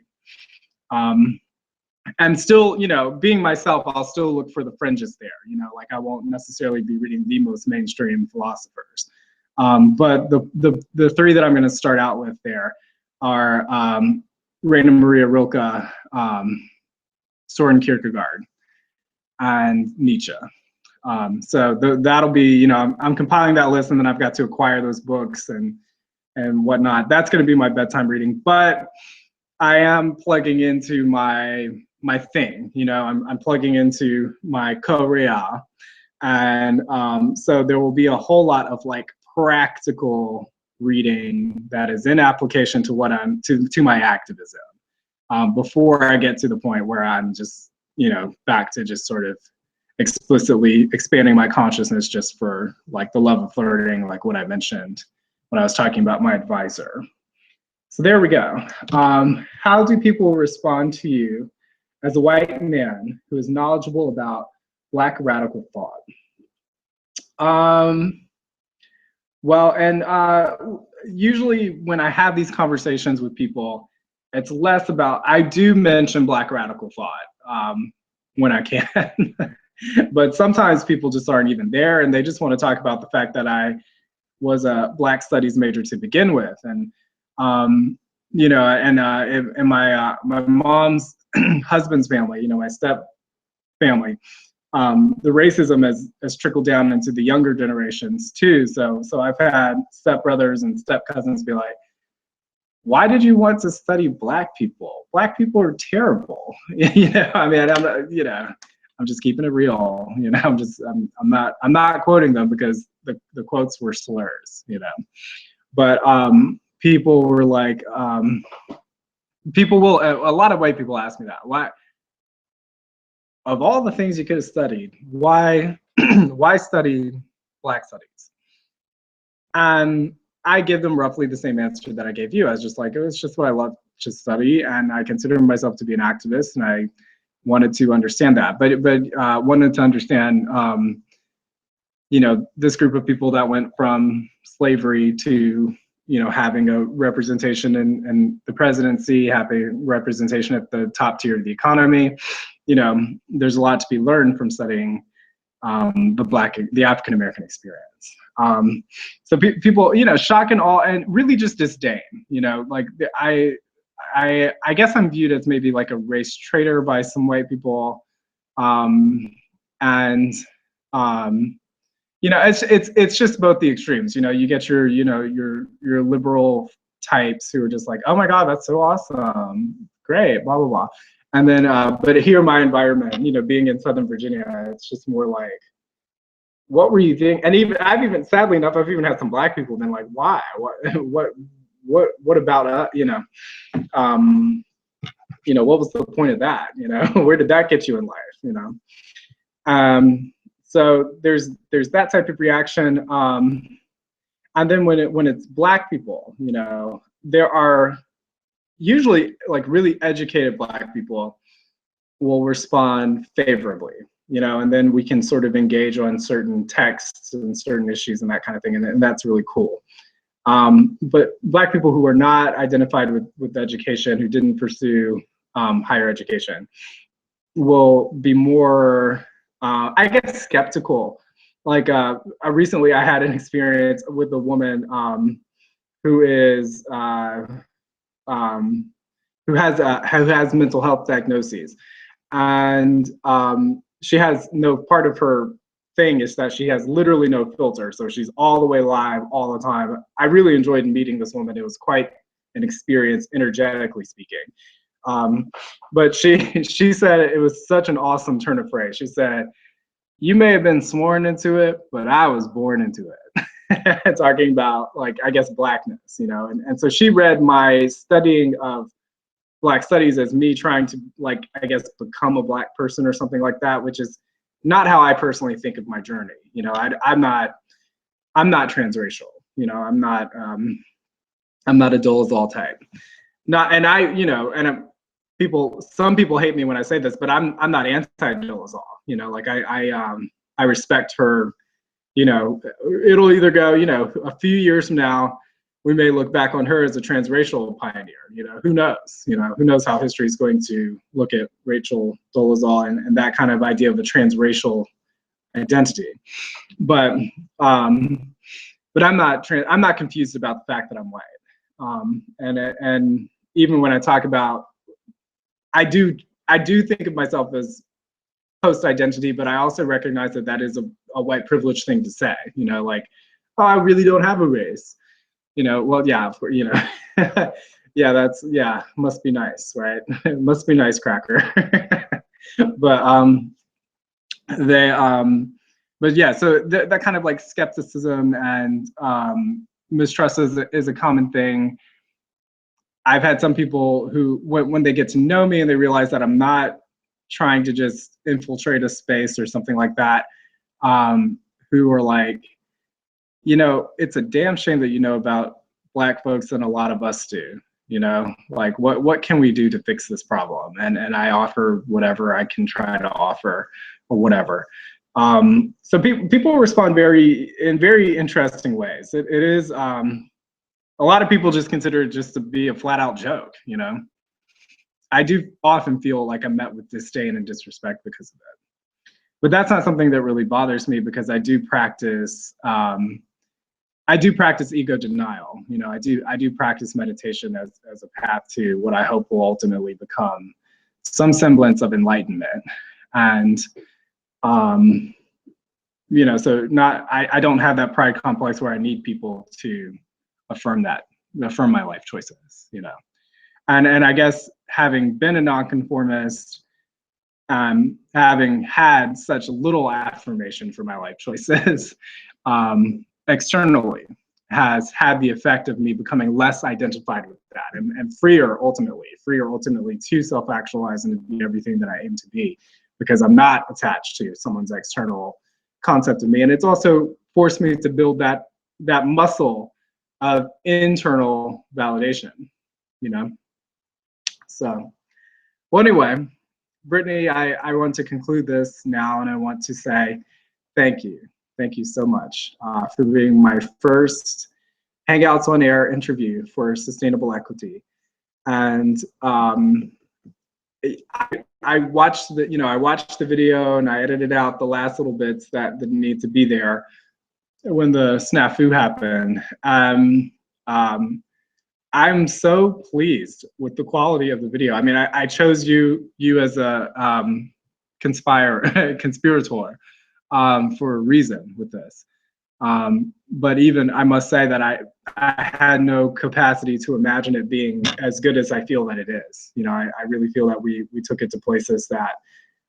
And still, you know, being myself, I'll still look for the fringes there, you know, like I won't necessarily be reading the most mainstream philosophers. But the three that I'm going to start out with there are Rainer Maria Rilke, Soren Kierkegaard, and Nietzsche. So that'll be, you know, I'm compiling that list, and then I've got to acquire those books and whatnot. That's going to be my bedtime reading, but I am plugging into my thing, you know, I'm plugging into my Korea, and so there will be a whole lot of like practical reading that is in application to what I'm to my activism, before I get to the point where I'm just, you know, back to just sort of explicitly expanding my consciousness just for like the love of flirting, like what I mentioned when I was talking about my advisor. So there we go. How do people respond to you as a white man who is knowledgeable about Black radical thought? Well, and usually when I have these conversations with people, it's less about, I do mention Black radical thought when I can, but sometimes people just aren't even there, and they just want to talk about the fact that I was a Black studies major to begin with. And you know, and my mom's husband's family, my step family, the racism has trickled down into the younger generations too. So I've had step brothers and step cousins be like, why did you want to study Black people? Black people are terrible. I mean, I'm just keeping it real. I'm not quoting them because the quotes were slurs, But people were like, a lot of white people ask me that. Why, of all the things you could have studied, why study Black studies? And I give them roughly the same answer that I gave you. I was just like, it was just what I love to study, and I consider myself to be an activist, and I wanted to understand that. But wanted to understand, this group of people that went from slavery to, having a representation in the presidency, having representation at the top tier of the economy. There's a lot to be learned from studying the African American experience. So people, shock and awe, and really just disdain. Like I guess I'm viewed as maybe like a race traitor by some white people, it's just both the extremes. You get your liberal types who are just like, oh my God, that's so awesome, great, blah blah blah. And then, but here, my environment, being in Southern Virginia, it's just more like, what were you thinking? And sadly enough, I've even had some Black people been like, why? What about what was the point of that? Where did that get you in life? So there's that type of reaction. And then when it's Black people, there are usually like really educated Black people will respond favorably, and then we can sort of engage on certain texts and certain issues and that kind of thing, and that's really cool. But Black people who are not identified with education, who didn't pursue higher education, will be more, I guess, skeptical. Like recently I had an experience with a woman who has mental health diagnoses. And she has part of her thing is that she has literally no filter. So she's all the way live all the time. I really enjoyed meeting this woman. It was quite an experience, energetically speaking. But she said it was such an awesome turn of phrase. She said, you may have been sworn into it, but I was born into it. Talking about, like, I guess, Blackness, and so she read my studying of Black studies as me trying to, like, I guess, become a Black person or something like that, which is not how I personally think of my journey. I'm not transracial. I'm not a Dolezal type. Some people hate me when I say this, but I'm not anti-Dolezal. I respect her. It'll either go, a few years from now, we may look back on her as a transracial pioneer. Who knows? Who knows how history is going to look at Rachel Dolezal and that kind of idea of a transracial identity. But I'm not confused about the fact that I'm white. And even when I talk about, I do think of myself as post-identity, but I also recognize that is a white privilege thing to say. Like, oh, I really don't have a race. Well, yeah, yeah, must be nice, right? It must be nice, cracker. But but yeah, so that kind of like skepticism and mistrust is a common thing. I've had some people who, when they get to know me and they realize that I'm not trying to just infiltrate a space or something like that, who are like, it's a damn shame that you know about Black folks and a lot of us do. Like what can we do to fix this problem? And I offer whatever I can try to offer or whatever. So people respond in very interesting ways. It is, a lot of people just consider it just to be a flat out joke. I do often feel like I'm met with disdain and disrespect because of it. But that's not something that really bothers me, because I do practice ego denial. I do practice meditation as a path to what I hope will ultimately become some semblance of enlightenment. And you know, so I don't have that pride complex where I need people to affirm my life choices, you know. And I guess having been a nonconformist, having had such little affirmation for my life choices externally has had the effect of me becoming less identified with that and freer ultimately to self-actualize and be everything that I aim to be, because I'm not attached to someone's external concept of me. And it's also forced me to build that muscle of internal validation, you know? So, well, anyway, Brittny, I want to conclude this now, and I want to say thank you. Thank you so much for being my first Hangouts on Air interview for Sustainable Equity. And I watched the video, and I edited out the last little bits that didn't need to be there when the snafu happened. I'm so pleased with the quality of the video. I mean, I chose you as a conspirator for a reason with this. But even I must say that I had no capacity to imagine it being as good as I feel that it is. You know, I really feel that we took it to places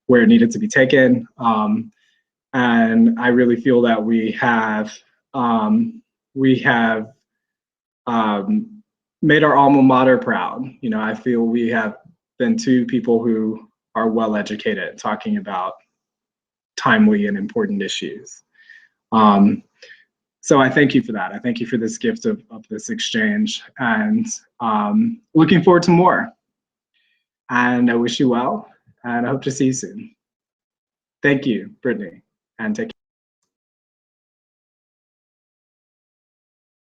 where it needed to be taken. And I really feel that we have made our alma mater proud. You know, I feel we have been two people who are well educated talking about timely and important issues. So I thank you for that. I thank you for this gift of this exchange, and looking forward to more. And I wish you well, and I hope to see you soon. Thank you, Brittny, and take care.